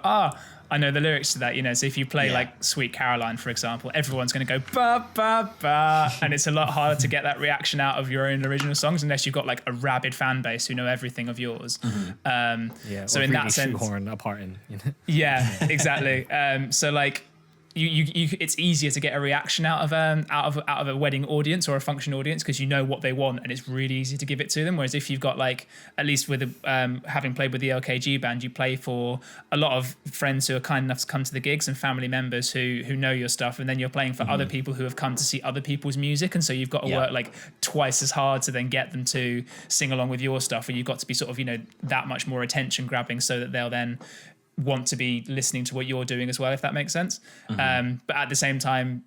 I know the lyrics to that. You know, so if you play like Sweet Caroline, for example, everyone's going to go ba ba ba, and it's a lot harder to get that reaction out of your own original songs unless you've got like a rabid fan base who know everything of yours. So in that sense, shoehorn a part in. You know? Yeah, exactly. So like. You it's easier to get a reaction out of a wedding audience or a function audience because you know what they want and it's really easy to give it to them. Whereas if you've got like, at least with having played with the LKG band, you play for a lot of friends who are kind enough to come to the gigs and family members who know your stuff, and then you're playing for other people who have come to see other people's music, and so you've got to work like twice as hard to then get them to sing along with your stuff, and you've got to be sort of that much more attention grabbing so that they'll then want to be listening to what you're doing as well, if that makes sense. But at the same time,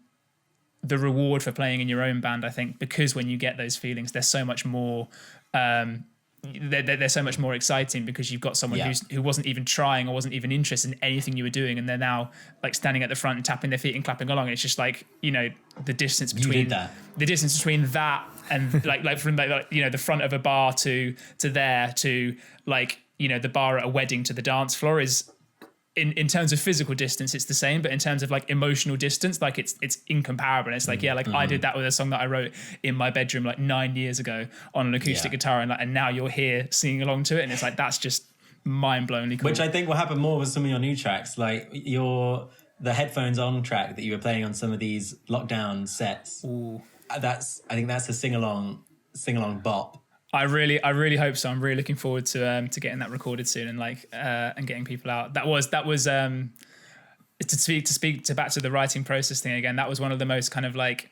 the reward for playing in your own band, I think, because when you get those feelings, they're so much more they're so much more exciting because you've got someone who wasn't even trying or wasn't even interested in anything you were doing, and they're now like standing at the front and tapping their feet and clapping along. And it's just like, the distance between that and like from the front of a bar to there to like the bar at a wedding to the dance floor is, in terms of physical distance, it's the same, but in terms of like emotional distance, like it's incomparable. And it's like, I did that with a song that I wrote in my bedroom like 9 years ago on an acoustic guitar, and now you're here singing along to it, and it's like, that's just mind-blowingly cool. Which I think will happen more with some of your new tracks, like the headphones on track that you were playing on some of these lockdown sets. Ooh. I think that's a sing-along bop. I really hope so. I'm really looking forward to getting that recorded soon and getting people out. That was to speak back to the writing process thing again. That was one of the most kind of like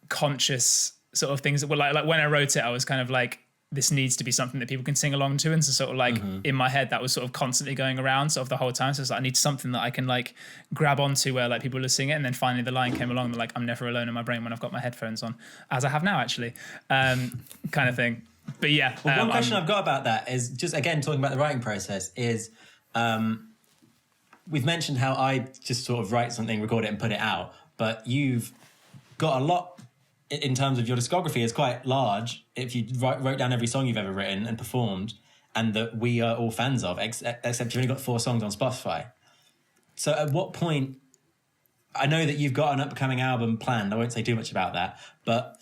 conscious sort of things that were like when I wrote it, I was kind of like, this needs to be something that people can sing along to, and so sort of like in my head that was sort of constantly going around sort of the whole time. So it's like, I need something that I can like grab onto where like people are singing it, and then finally the line came along that like, I'm never alone in my brain when I've got my headphones on, as I have now actually, kind of thing. But one question I've got about that is just, again, talking about the writing process is, we've mentioned how I just sort of write something, record it and put it out, but you've got a lot in terms of your discography is quite large. If you wrote down every song you've ever written and performed, and that we are all fans of, except you've only got 4 songs on Spotify. So at what point, I know that you've got an upcoming album planned, I won't say too much about that, but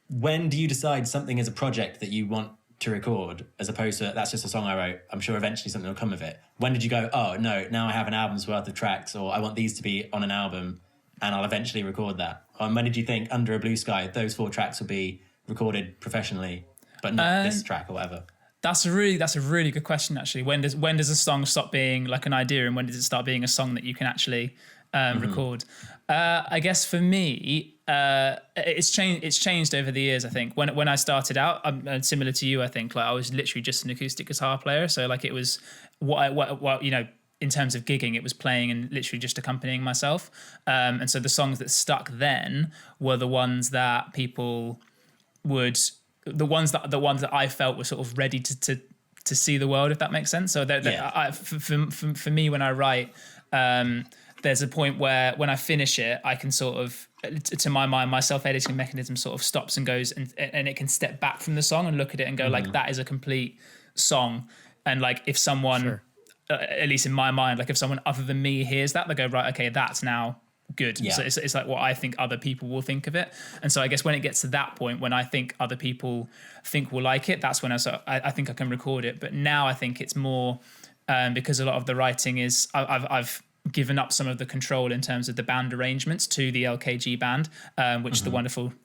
when do you decide something is a project that you want to record, as opposed to that's just a song I wrote, I'm sure eventually something will come of it? When did you go, oh no, now I have an album's worth of tracks, or I want these to be on an album, and I'll eventually record that? When did you think Under a Blue Sky, those 4 tracks will be recorded professionally, but not this track or whatever? That's a really good question, actually. When does a song stop being like an idea, and when does it start being a song that you can actually record? I guess for me, it's changed over the years. I think when I started out, I'm similar to you. I think like I was literally just an acoustic guitar player, so like it was what you know. In terms of gigging, it was playing and literally just accompanying myself. And so the songs that stuck then were the ones that people would, the ones that I felt were sort of ready to see the world, if that makes sense. So for me, when I write, there's a point where when I finish it, I can sort of, to my mind, my self-editing mechanism sort of stops and goes, and it can step back from the song and look at it and go like, that is a complete song. And like if someone... Sure. At least in my mind, like if someone other than me hears that, they go, right, okay, that's now good. Yeah. So it's like what I think other people will think of it. And so I guess when it gets to that point, when I think other people think will like it, that's when I think I can record it. But now I think it's more because a lot of the writing is, I've given up some of the control in terms of the band arrangements to the LKG band,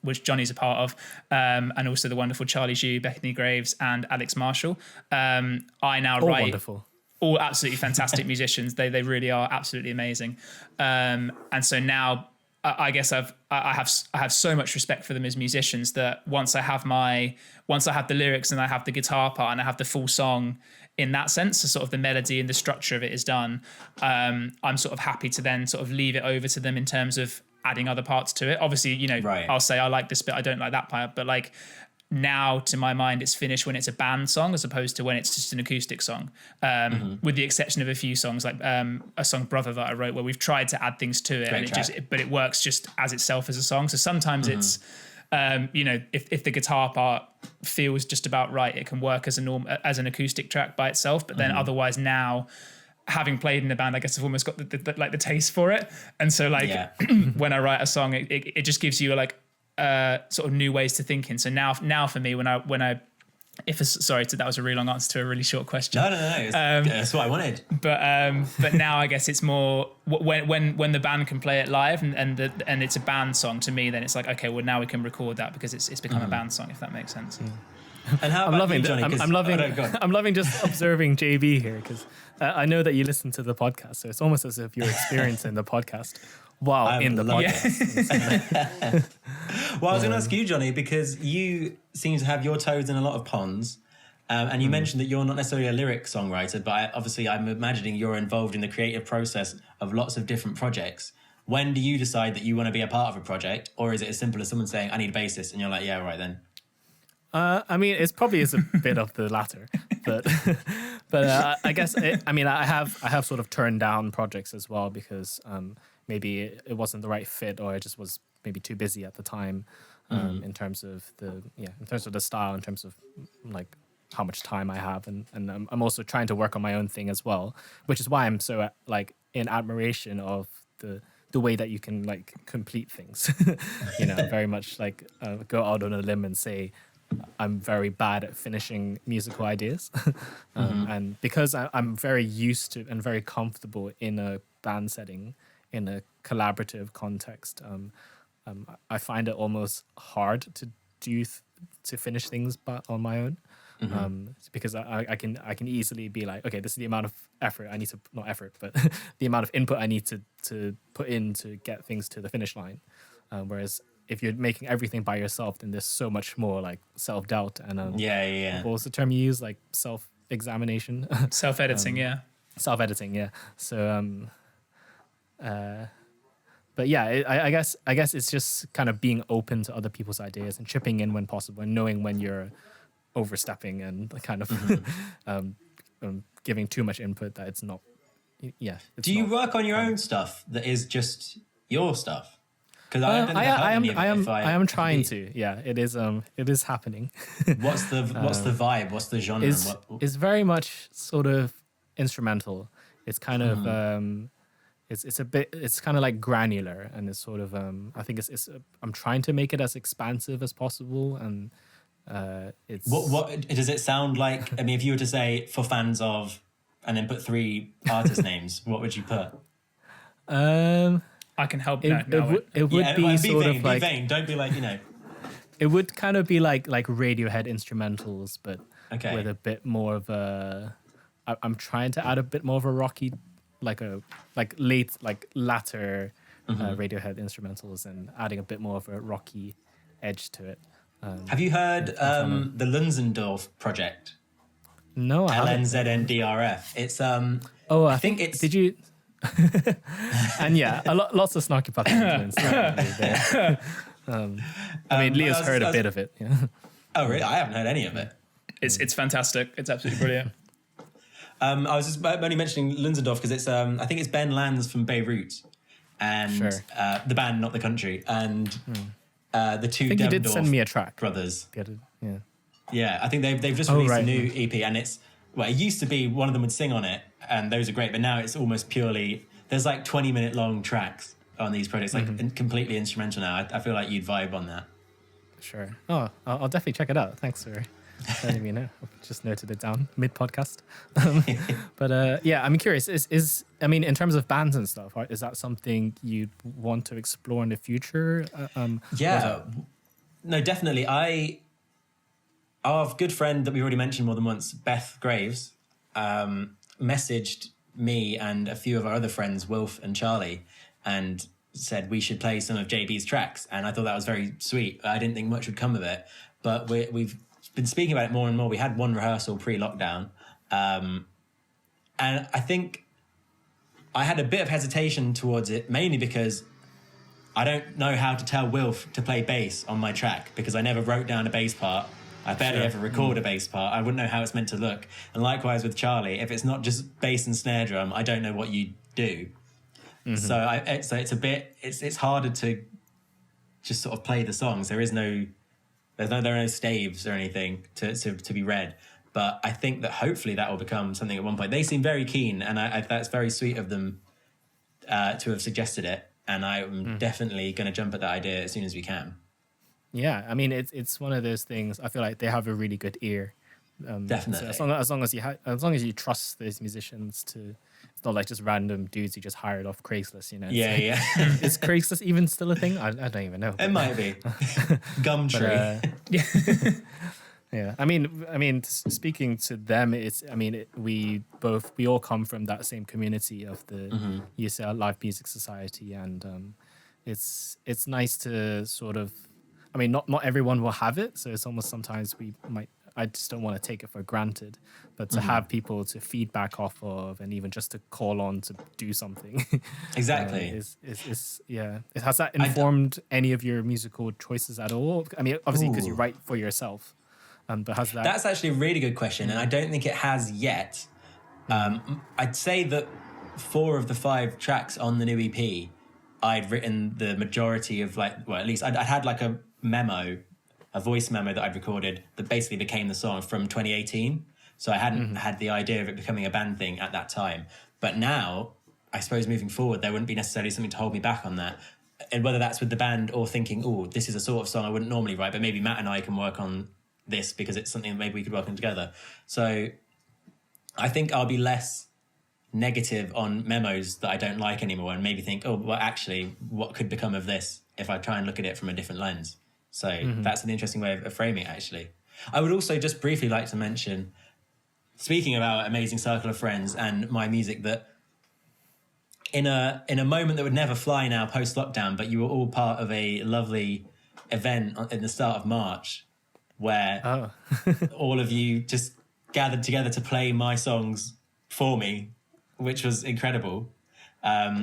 which Johnny's a part of, and also the wonderful Charlie Zhu, Bethany Graves, and Alex Marshall. I now write... Wonderful. All absolutely fantastic musicians. They really are absolutely amazing. And so now I guess I have so much respect for them as musicians that once I have the lyrics and I have the guitar part and I have the full song in that sense, so sort of the melody and the structure of it is done, I'm sort of happy to then sort of leave it over to them in terms of adding other parts to it. Obviously, you know, right. I'll say I like this bit, I don't like that part, but like now to my mind it's finished when it's a band song as opposed to when it's just an acoustic song, with the exception of a few songs like a song Brother that I wrote where we've tried to add things to it. Great and track. But it works just as itself as a song. So sometimes it's you know, if the guitar part feels just about right, it can work as an acoustic track by itself, but then otherwise now having played in a band, I guess I've almost got the taste for it. And so like when I write a song, it just gives you like sort of new ways to thinking. So now for me, that was a really long answer to a really short question. No, that's what I wanted. But now I guess it's more when the band can play it live and it's a band song. To me, then it's like, okay, well now we can record that because it's become a band song, if that makes sense. And how about you, Johnny? I'm loving just observing JB here because I know that you listen to the podcast, so it's almost as if you're experiencing the podcast. In the podcast. Well, I was going to ask you, Johnny, because you seem to have your toes in a lot of ponds, and you mentioned that you're not necessarily a lyric songwriter, but I'm imagining you're involved in the creative process of lots of different projects. When do you decide that you want to be a part of a project, or is it as simple as someone saying, I need a bassist, and you're like, yeah, right then? I mean, it's probably a bit of the latter, but I guess I have sort of turned down projects as well because maybe it wasn't the right fit, or I just was maybe too busy at the time in terms of the style, in terms of like how much time I have, and I'm also trying to work on my own thing as well, which is why I'm so like in admiration of the way that you can like complete things. You know, very much like go out on a limb and say I'm very bad at finishing musical ideas. And because I'm very used to and very comfortable in a band setting, in a collaborative context, I find it almost hard to finish things on my own. Because I can easily be like, okay, this is the amount of effort I need to, not effort, but the amount of input I need to put in to get things to the finish line. Whereas if you're making everything by yourself, then there's so much more like self-doubt and what was the term you use, like self-examination? Self-editing, Self-editing, yeah. So but yeah, I guess it's just kind of being open to other people's ideas and chipping in when possible, and knowing when you're overstepping and kind of giving too much input that it's not. Do you work on your own stuff that is just your stuff? Because I am trying to. Yeah, it is happening. What's the vibe? What's the genre? It's very much sort of instrumental. It's kind of it's kind of like granular, and it's sort of I think it's I'm trying to make it as expansive as possible, and it's what does it sound like? I mean, if you were to say for fans of, and then put 3 artist names, what would you put? I can help. It would be sort of like... Be vain. Don't be like, It would kind of be like Radiohead instrumentals, but with a bit more of a... I'm trying to add a bit more of a rocky, latter Radiohead instrumentals and adding a bit more of a rocky edge to it. Have you heard the Lunzendorf project? No, I haven't. LNZNDRF. It's I think it's... Did you... And yeah, lots of snarky puppy influence there. I mean, Leo's heard a bit of it. Yeah. Oh, really? I haven't heard any of it. It's fantastic. It's absolutely brilliant. I was just only mentioning Lunzendorf because it's I think it's Ben Lands from Beirut, and the band, not the country, and the two. I think you did send me a track, brothers. Yeah. I think they've just released a new EP, and it used to be one of them would sing on it, and those are great, but now it's almost purely there's like 20-minute long tracks on these projects, like completely instrumental now. I feel like you'd vibe on that. Sure. Oh, I'll definitely check it out. Thanks for letting me know. I've just noted it down mid-podcast. But I'm curious. In terms of bands and stuff, is that something you'd want to explore in the future? No, definitely. Our good friend that we already mentioned more than once, Beth Graves, messaged me and a few of our other friends, Wilf and Charlie, and said we should play some of JB's tracks. And I thought that was very sweet. I didn't think much would come of it, but we've been speaking about it more and more. We had one rehearsal pre-lockdown, and I think I had a bit of hesitation towards it, mainly because I don't know how to tell Wilf to play bass on my track because I never wrote down a bass part. I barely ever record a bass part. I wouldn't know how it's meant to look. And likewise with Charlie, if it's not just bass and snare drum, I don't know what you do. So it's harder to just sort of play the songs. There are no staves or anything to be read. But I think that hopefully that will become something at one point. They seem very keen, and that's very sweet of them to have suggested it. And I'm definitely going to jump at that idea as soon as we can. Yeah, I mean it's one of those things. I feel like they have a really good ear. Definitely. So as long as you trust those musicians to, it's not like just random dudes you just hired off Craigslist. Yeah. Is Craigslist even still a thing? I don't even know. It might be. Gumtree. Yeah, I mean, speaking to them, we all come from that same community of the UCL Live Music Society, and it's nice to sort of, not everyone will have it, so it's almost sometimes I just don't want to take it for granted, but to have people to feedback off of, and even just to call on to do something. Exactly. Has that informed any of your musical choices at all? I mean, obviously because you write for yourself. But has that... That's actually a really good question, and I don't think it has yet. I'd say that 4 of the 5 tracks on the new EP, I'd written the majority of at least I'd had like a voice memo that I'd recorded that basically became the song from 2018. So I hadn't had the idea of it becoming a band thing at that time. But now, I suppose moving forward, there wouldn't be necessarily something to hold me back on that. And whether that's with the band or thinking, this is a sort of song I wouldn't normally write, but maybe Matt and I can work on this because it's something that maybe we could work on together. So I think I'll be less negative on memos that I don't like anymore, and maybe think, actually, what could become of this if I try and look at it from a different lens? So that's an interesting way of framing it, actually. I would also just briefly like to mention, speaking of our amazing circle of friends and my music, that in a moment that would never fly now post-lockdown, but you were all part of a lovely event in the start of March where all of you just gathered together to play my songs for me, which was incredible.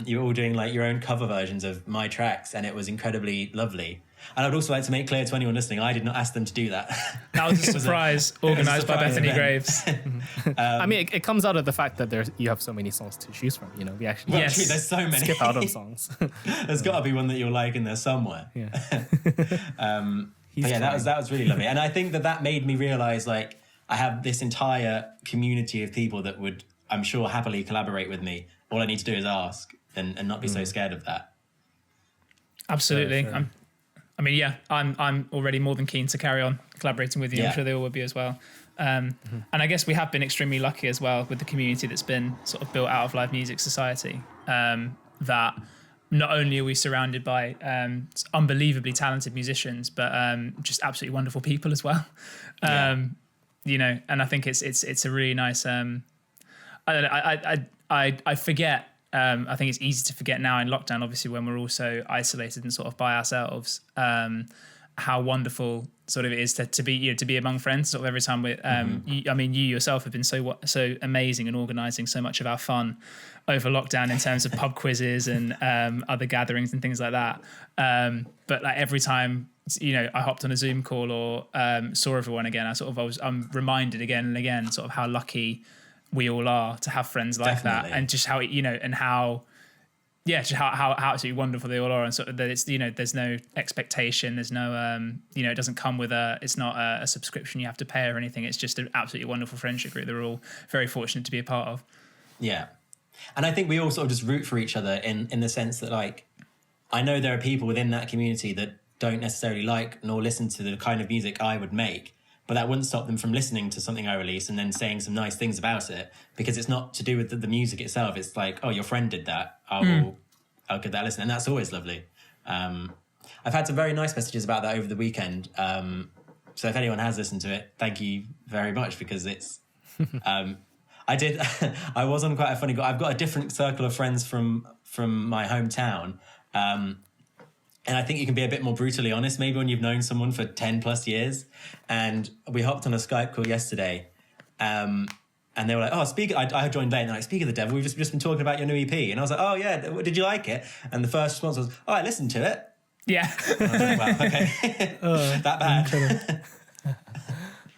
You were all doing your own cover versions of my tracks, and it was incredibly lovely. And I would also like to make clear to anyone listening, I did not ask them to do that. That was a surprise organised by Bethany Graves. It comes out of the fact that you have so many songs to choose from. We actually true, there's so many. Skip out on songs. There's got to be one that you'll like in there somewhere. Yeah. That was really lovely. And I think that made me realise I have this entire community of people that would, I'm sure, happily collaborate with me. All I need to do is ask and not be so scared of that. Absolutely. Sure. I'm already more than keen to carry on collaborating with you. I'm sure they all will be as well. And I guess we have been extremely lucky as well with the community that's been sort of built out of Live Music Society, that not only are we surrounded by unbelievably talented musicians, but just absolutely wonderful people as well. You know, and I think it's a really nice. I forget. I think it's easy to forget now in lockdown, obviously, when we're all so isolated and sort of by ourselves. How wonderful sort of it is to be, you know, to be among friends. Sort of every time we, I mean, you yourself have been so amazing and organising so much of our fun over lockdown in terms of pub quizzes and other gatherings and things like that. But like every time, you know, I hopped on a Zoom call or saw everyone again, I'm reminded again and again sort of how lucky we all are to have friends like Definitely. that, and just how, you know, and how just how absolutely wonderful they all are, and sort of that it's, you know, there's no expectation, there's no you know, it doesn't come with it's not a subscription you have to pay or anything. It's just an absolutely wonderful friendship group that we're all very fortunate to be a part of. Yeah. And I think we all sort of just root for each other in the sense that, like, I know there are people within that community that don't necessarily like nor listen to the kind of music I would make, but that wouldn't stop them from listening to something I release and then saying some nice things about it, because it's not to do with the music itself. It's like, oh, your friend did that. I'll give that a listen. And that's always lovely. I've had some very nice messages about that over the weekend. So if anyone has listened to it, thank you very much, because it's... I was on quite a funny... I've got a different circle of friends from my hometown. And I think you can be a bit more brutally honest maybe when you've known someone for 10 plus years. And we hopped on a Skype call yesterday. And they were like, oh, I joined late, and they're like, speak of the devil, we've just been talking about your new EP. And I was like, oh yeah, did you like it? And the first response was, oh, I listened to it. Yeah. And I was like, wow, okay. That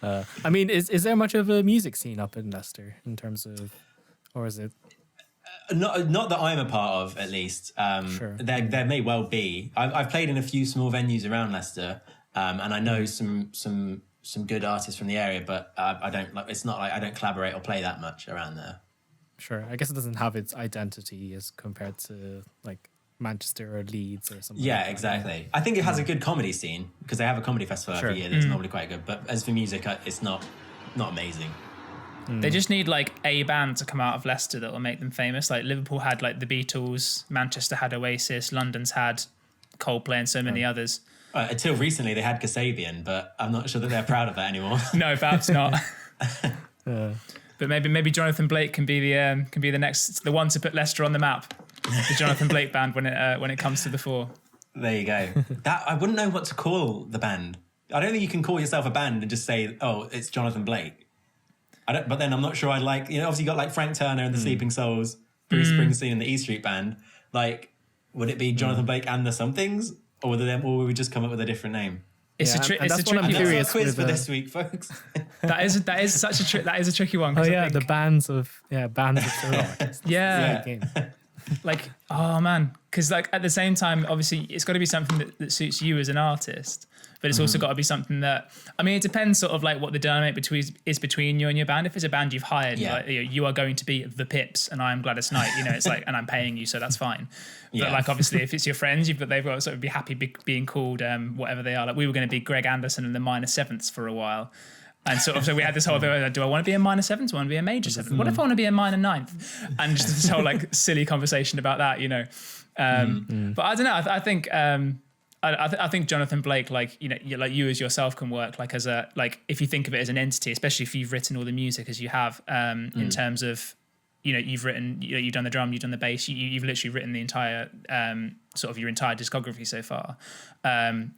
bad. I mean, is there much of a music scene up in Leicester in terms of, or is it? Not that I'm a part of, at least. Sure. There may well be. I've played in a few small venues around Leicester, and I know some good artists from the area, but I don't like. It's not like I don't collaborate or play that much around there. Sure, I guess it doesn't have its identity as compared to like Manchester or Leeds or something. Yeah, like that. exactly. I think it has a good comedy scene because they have a comedy festival every year that's normally quite good. But as for music, it's not amazing. They just need like a band to come out of Leicester that will make them famous. Like Liverpool had like the Beatles, Manchester had Oasis, London's had Coldplay, and so many others. Until recently, they had Kasabian, but I'm not sure that they're proud of that anymore. No, perhaps not. But maybe Jonathan Blake can be the one to put Leicester on the map. The Jonathan Blake band when it comes to the fore. There you go. That I wouldn't know what to call the band. I don't think you can call yourself a band and just say, oh, it's Jonathan Blake. But then I'm not sure I'd like, you know, obviously you got like Frank Turner and the Sleeping Souls, Bruce Springsteen and the E Street Band. Like, would it be Jonathan Blake and the Somethings, or would we just come up with a different name? It's a tricky quiz for this week, folks. that is a tricky one. Oh yeah, the bands of solo artists. Yeah. Like, oh man, because like at the same time, obviously it's got to be something that suits you as an artist, but it's also got to be something that, I mean, it depends sort of like what the dynamic is between you and your band. If it's a band you've hired, like, you are going to be the Pips and I am Gladys Knight, you know, it's like, and I'm paying you, so that's fine. But like, obviously if it's your friends, they've got to sort of be happy being called whatever they are. Like we were going to be Greg Anderson and the Minor Sevenths for a while. And sort of, so we had this whole thing, do I want to be a minor seventh? Do I want to be a major seventh? What if I want to be a minor ninth? And just this whole like silly conversation about that, you know. But I don't know. I think I think Jonathan Blake, like, you know, like you as yourself can work like as a, like if you think of it as an entity, especially if you've written all the music as you have, in terms of, you know, you've done the drum, you've done the bass, you've literally written the entire sort of your entire discography so far.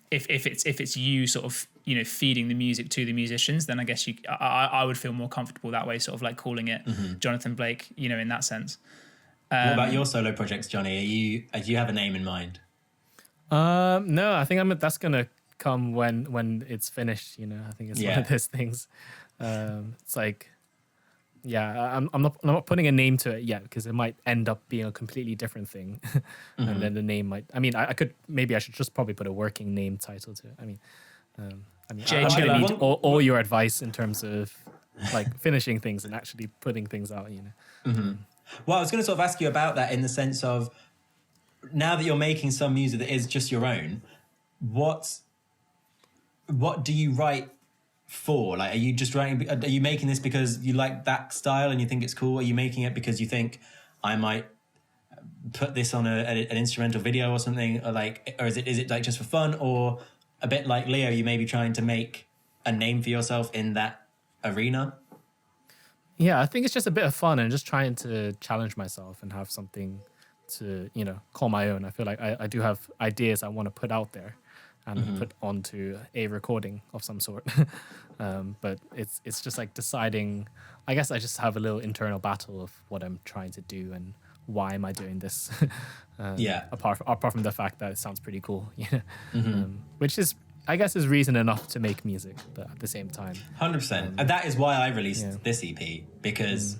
If it's you sort of, you know, feeding the music to the musicians, then I guess I would feel more comfortable that way, sort of like calling it Jonathan Blake, you know, in that sense. What about your solo projects, Johnny? Do you have a name in mind? No, I think that's gonna come when it's finished. You know, I think it's one of those things. It's like, I'm not putting a name to it yet because it might end up being a completely different thing, and then the name might. I mean, I should just probably put a working name title to it. I mean, I'm gonna need all your advice in terms of like finishing things and actually putting things out. You know. Well, I was going to sort of ask you about that in the sense of, now that you're making some music that is just your own, what do you write for? Like, are you making this because you like that style and you think it's cool? Are you making it because you think I might put this on an instrumental video or something, or is it like just for fun, or a bit like Leo, you may be trying to make a name for yourself in that arena? Yeah, I think it's just a bit of fun and just trying to challenge myself and have something to, call my own. I feel like I do have ideas I want to put out there and put onto a recording of some sort. But it's just like deciding, I guess I just have a little internal battle of what I'm trying to do and why am I doing this? Apart from the fact that it sounds pretty cool, which is, I guess, is reason enough to make music, but at the same time, 100%. And that is why I released this EP, because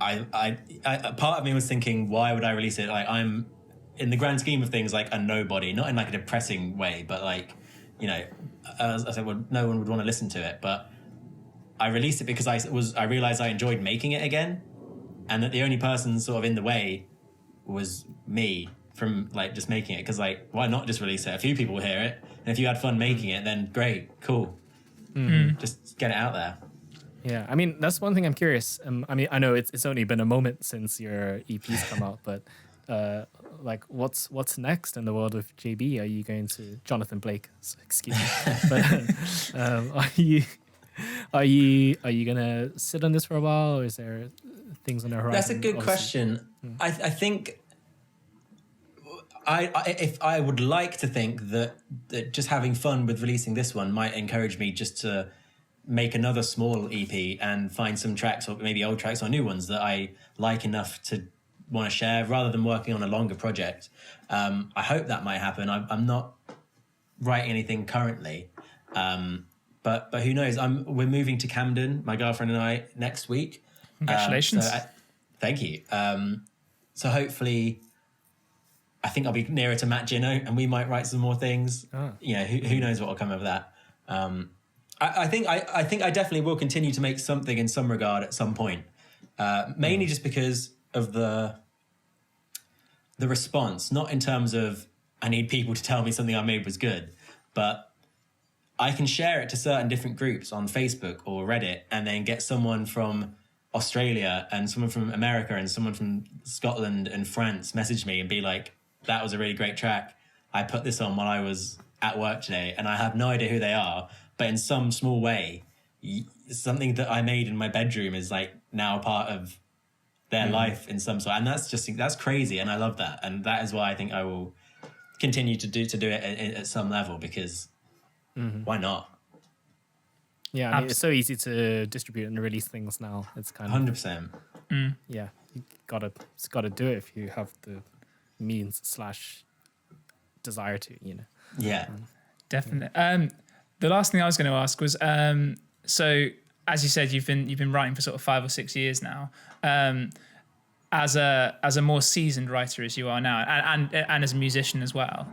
I part of me was thinking, why would I release it? Like, I'm, in the grand scheme of things, like a nobody, not in like a depressing way, but like, as I said, well, no one would want to listen to it. But I released it because I realized I enjoyed making it again, and that the only person sort of in the way was me from like just making it. Because like, why not just release it? A few people will hear it, and if you had fun making it, then great, cool. Just get it out there. Yeah, I mean, that's one thing I'm curious. I mean, I know it's only been a moment since your EP's come out, but like, what's next in the world of JB? Are you going to Jonathan Blake? Excuse me, but are you gonna sit on this for a while, or is there things on the horizon? That's a good question. I think if I would like to think that just having fun with releasing this one might encourage me just to make another small EP and find some tracks, or maybe old tracks or new ones, that I like enough to want to share, rather than working on a longer project. I hope that might happen. I'm not writing anything currently, but who knows? We're moving to Camden, my girlfriend and I, next week. Congratulations! Thank you. So hopefully, I think I'll be nearer to Matt Gino, and we might write some more things. Who knows what will come of that. I think I definitely will continue to make something in some regard at some point. Mainly just because of the response, not in terms of I need people to tell me something I made was good, but I can share it to certain different groups on Facebook or Reddit, and then get someone from Australia and someone from America and someone from Scotland and France message me and be like, that was a really great track. I put this on while I was at work today, and I have no idea who they are, but in some small way, something that I made in my bedroom is like now a part of their life in some sort. And that's crazy. And I love that. And that is why I think I will continue to do it at some level, because why not? Yeah, I mean, it's so easy to distribute and release things now. It's kind of 100%. Yeah, you gotta do it if you have the means / desire to, Yeah, definitely. The last thing I was going to ask was, so as you said, you've been writing for sort of 5 or 6 years now. As a more seasoned writer as you are now, and as a musician as well,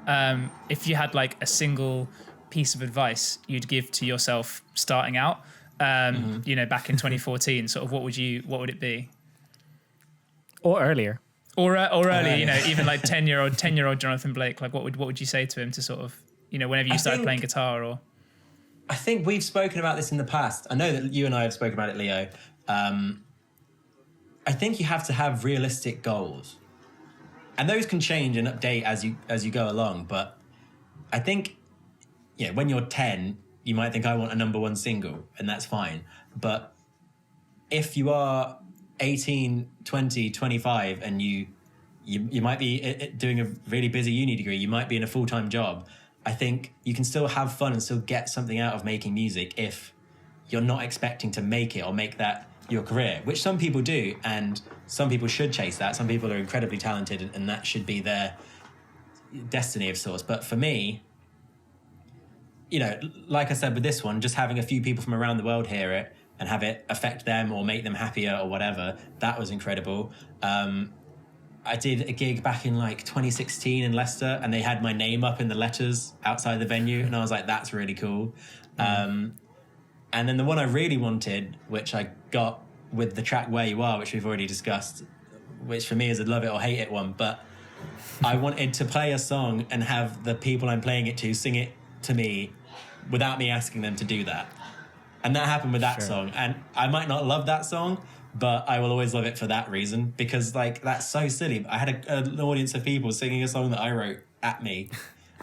if you had like a single piece of advice you'd give to yourself starting out, back in 2014, sort of what would it be? Or earlier. Or earlier, even like 10-year-old Jonathan Blake, like what would you say to him to sort of, whenever you started playing guitar? Or I think we've spoken about this in the past. I know that you and I have spoken about it, Leo. I think you have to have realistic goals, and those can change and update as you go along. But I think, when you're 10, you might think I want a number one single, and that's fine. But if you are 18, 20, 25, and you might be doing a really busy uni degree, you might be in a full-time job, I think you can still have fun and still get something out of making music if you're not expecting to make it or make that your career, which some people do, and some people should chase that. Some people are incredibly talented, and that should be their destiny of sorts. But for me, like I said with this one, just having a few people from around the world hear it and have it affect them or make them happier or whatever, that was incredible. I did a gig back in like 2016 in Leicester, and they had my name up in the letters outside the venue, and I was like, that's really cool. And then the one I really wanted, which I got with the track Where You Are, which we've already discussed, which for me is a love it or hate it one, but I wanted to play a song and have the people I'm playing it to sing it to me without me asking them to do that. And that happened with that song. And I might not love that song, but I will always love it for that reason, because like that's so silly. I had an audience of people singing a song that I wrote at me,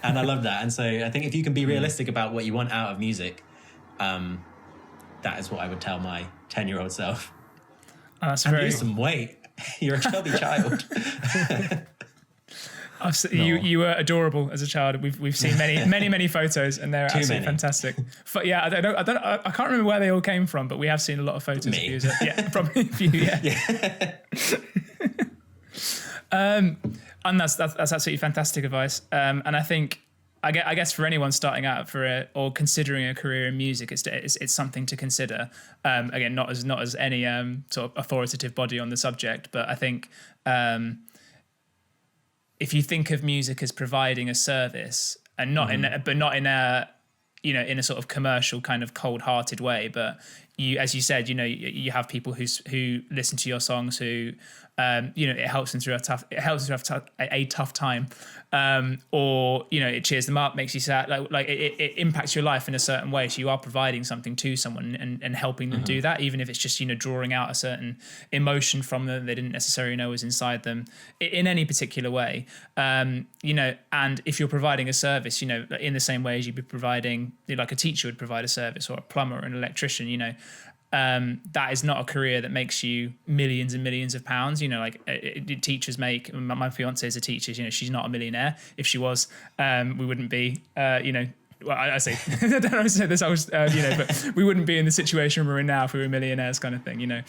and I love that. And so I think if you can be realistic about what you want out of music, that is what I would tell my 10-year-old self. That's and very... lose some weight. You're a chubby child. You were adorable as a child. We've seen many photos, and they're absolutely fantastic. Yeah, I can't remember where they all came from, but we have seen a lot of photos of you. Yeah, probably you. Yeah. And that's absolutely fantastic advice. And I think, I guess for anyone starting out or considering a career in music, it's something to consider. Again, not as any sort of authoritative body on the subject, but I think. If you think of music as providing a service, and not in a in a sort of commercial kind of cold-hearted way, but as you said, you have people who listen to your songs who it helps them through a tough time, or it cheers them up, makes you sad, like it impacts your life in a certain way. So you are providing something to someone and helping them do that, even if it's just drawing out a certain emotion from them they didn't necessarily know was inside them in any particular way. And if you're providing a service, in the same way as you'd be providing, like a teacher would provide a service, or a plumber or an electrician, that is not a career that makes you millions and millions of pounds. Teachers make. My fiance is a teacher. She's not a millionaire. If she was, we wouldn't be. Well, I say I don't know to say this. I was, but we wouldn't be in the situation we're in now if we were millionaires, kind of thing. Yeah.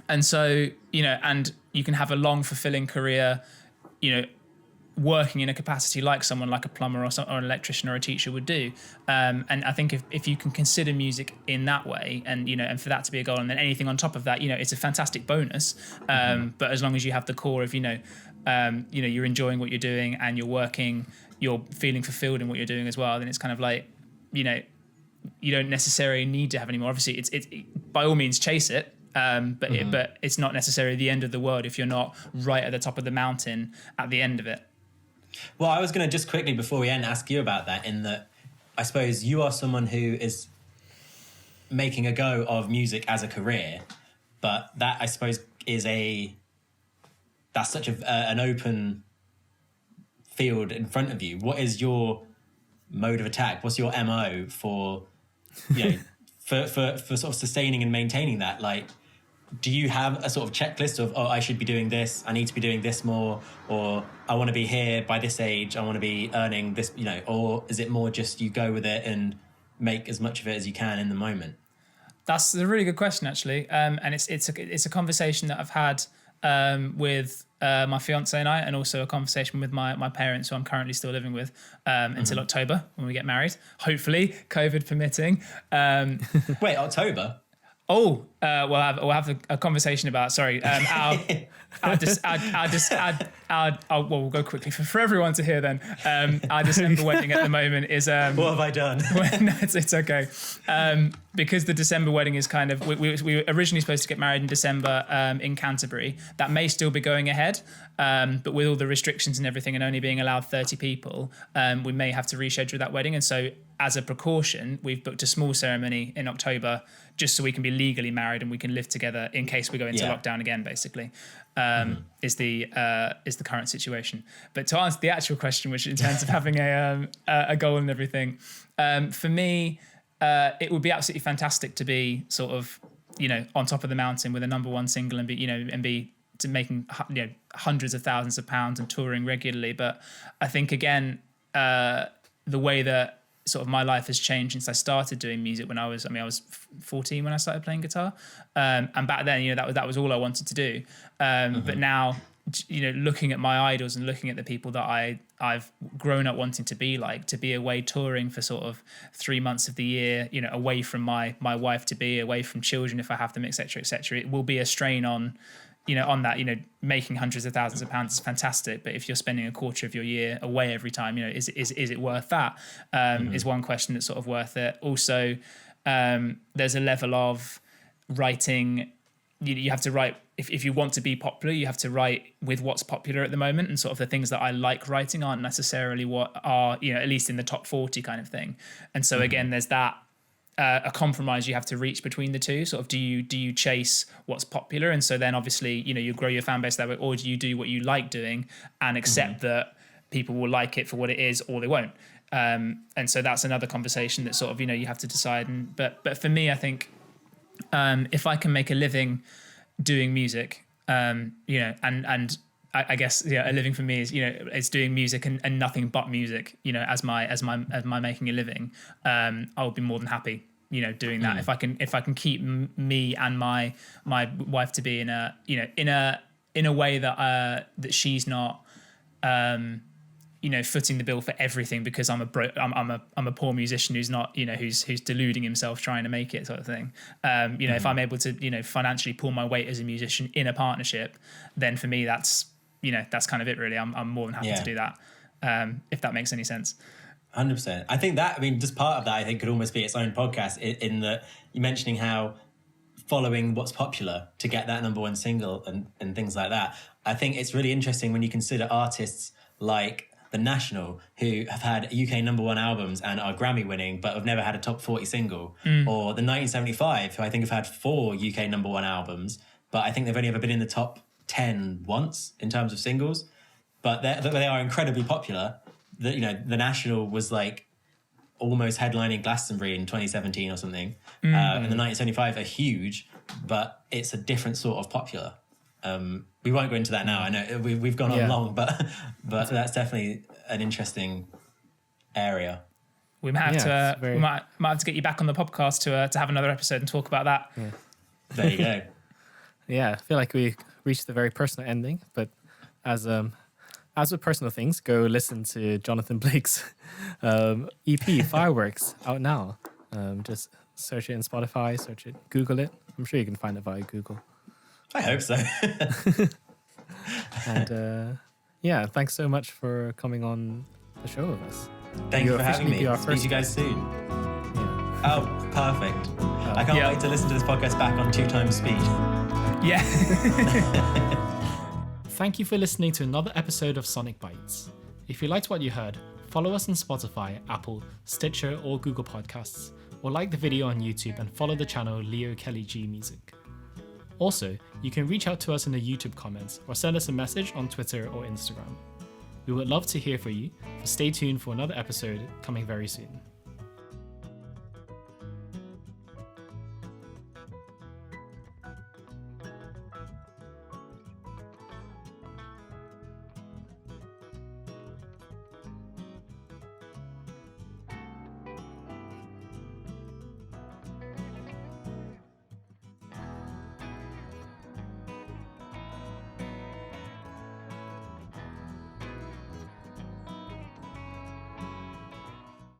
And so and you can have a long, fulfilling career. Working in a capacity like someone like a plumber or an electrician or a teacher would do. And I think if you can consider music in that way, and and for that to be a goal, and then anything on top of that, it's a fantastic bonus. But as long as you have the core of you're enjoying what you're doing, and you're feeling fulfilled in what you're doing as well, then it's kind of like you don't necessarily need to have any more. Obviously, it's by all means chase it. But it's not necessarily the end of the world if you're not right at the top of the mountain at the end of it. Well, I was going to just quickly, before we end, ask you about that, in that I suppose you are someone who is making a go of music as a career, but that, I suppose, that's such an open field in front of you. What is your mode of attack? What's your MO for, for sort of sustaining and maintaining that? Like, do you have a sort of checklist of, I should be doing this, I need to be doing this more, or I want to be here by this age, I want to be earning this, or is it more just you go with it and make as much of it as you can in the moment? That's a really good question, actually. And it's a conversation that I've had with my fiance and I, and also a conversation with my parents, who I'm currently still living with until October, when we get married, hopefully, COVID permitting. Wait, October? Oh, we'll have a conversation about. Sorry, we'll go quickly for everyone to hear. Then our December wedding at the moment is. What have I done? No, it's okay. Because the December wedding is kind of, we were originally supposed to get married in December in Canterbury. That may still be going ahead, but with all the restrictions and everything, and only being allowed 30 people, we may have to reschedule that wedding. And so, as a precaution, we've booked a small ceremony in October, just so we can be legally married and we can live together in case we go into lockdown again, basically, is the current situation. But to answer the actual question, which in terms of having a goal and everything, for me, it would be absolutely fantastic to be sort of, on top of the mountain with a number one single and be making hundreds of thousands of pounds and touring regularly. But I think, again, the way that sort of my life has changed since I started doing music when I was 14 when I started playing guitar. And back then, that was all I wanted to do. But now, looking at my idols and looking at the people that I've grown up wanting to be like, to be away touring for sort of 3 months of the year, away from my wife, to be away from children if I have them, et cetera, it will be a strain on that, making hundreds of thousands of pounds is fantastic, but if you're spending a quarter of your year away every time, is it worth that? Is one question that's sort of worth it. Also, there's a level of writing. You have to write, if you want to be popular, you have to write with what's popular at the moment, and sort of the things that I like writing aren't necessarily what are, at least in the top 40 kind of thing. And so again, there's that a compromise you have to reach between the two. Sort of, do you chase what's popular, and so then obviously you grow your fan base that way, or do you do what you like doing and accept that people will like it for what it is, or they won't. And so that's another conversation that sort of you have to decide. But for me, I think if I can make a living doing music, and I guess a living for me is it's doing music and nothing but music, as my making a living. I'll be more than happy doing that. If I can keep me and my wife to be in a way that she's not footing the bill for everything because I'm a poor musician who's not who's deluding himself trying to make it, sort of thing. If I'm able to financially pull my weight as a musician in a partnership, then for me that's kind of it, really. I'm more than happy to do that, if that makes any sense. 100%. I think that, just part of that, I think, could almost be its own podcast, in that you're mentioning how following what's popular to get that number one single and things like that. I think it's really interesting when you consider artists like The National, who have had UK number one albums and are Grammy winning, but have never had a top 40 single, or the 1975, who I think have had 4 UK number one albums, but I think they've only ever been in the top 10 once in terms of singles, but they are incredibly popular. The National was like almost headlining Glastonbury in 2017 or something, and the 1975 are huge, but it's a different sort of popular. We won't go into that now. I know we've gone on long, but that's definitely an interesting area. We might have to we might have to get you back on the podcast to have another episode and talk about that. Yeah. There you go. Yeah, I feel like we reached a very personal ending, but as with personal things, go listen to Jonathan Blake's EP Fireworks, out now. Just search it in Spotify, search it, Google it. I'm sure you can find it via Google. I hope so. And thanks so much for coming on the show with us. Thank you for having me. Speak to you guys soon. Yeah. Oh, perfect. I can't wait to listen to this podcast back on 2 times speed. Yeah. Thank you for listening to another episode of Sonic Bytes. If you liked what you heard, follow us on Spotify, Apple, Stitcher, or Google Podcasts, or like the video on YouTube and follow the channel Leo Kelly G Music. Also, you can reach out to us in the YouTube comments or send us a message on Twitter or Instagram. We would love to hear from you, so stay tuned for another episode coming very soon.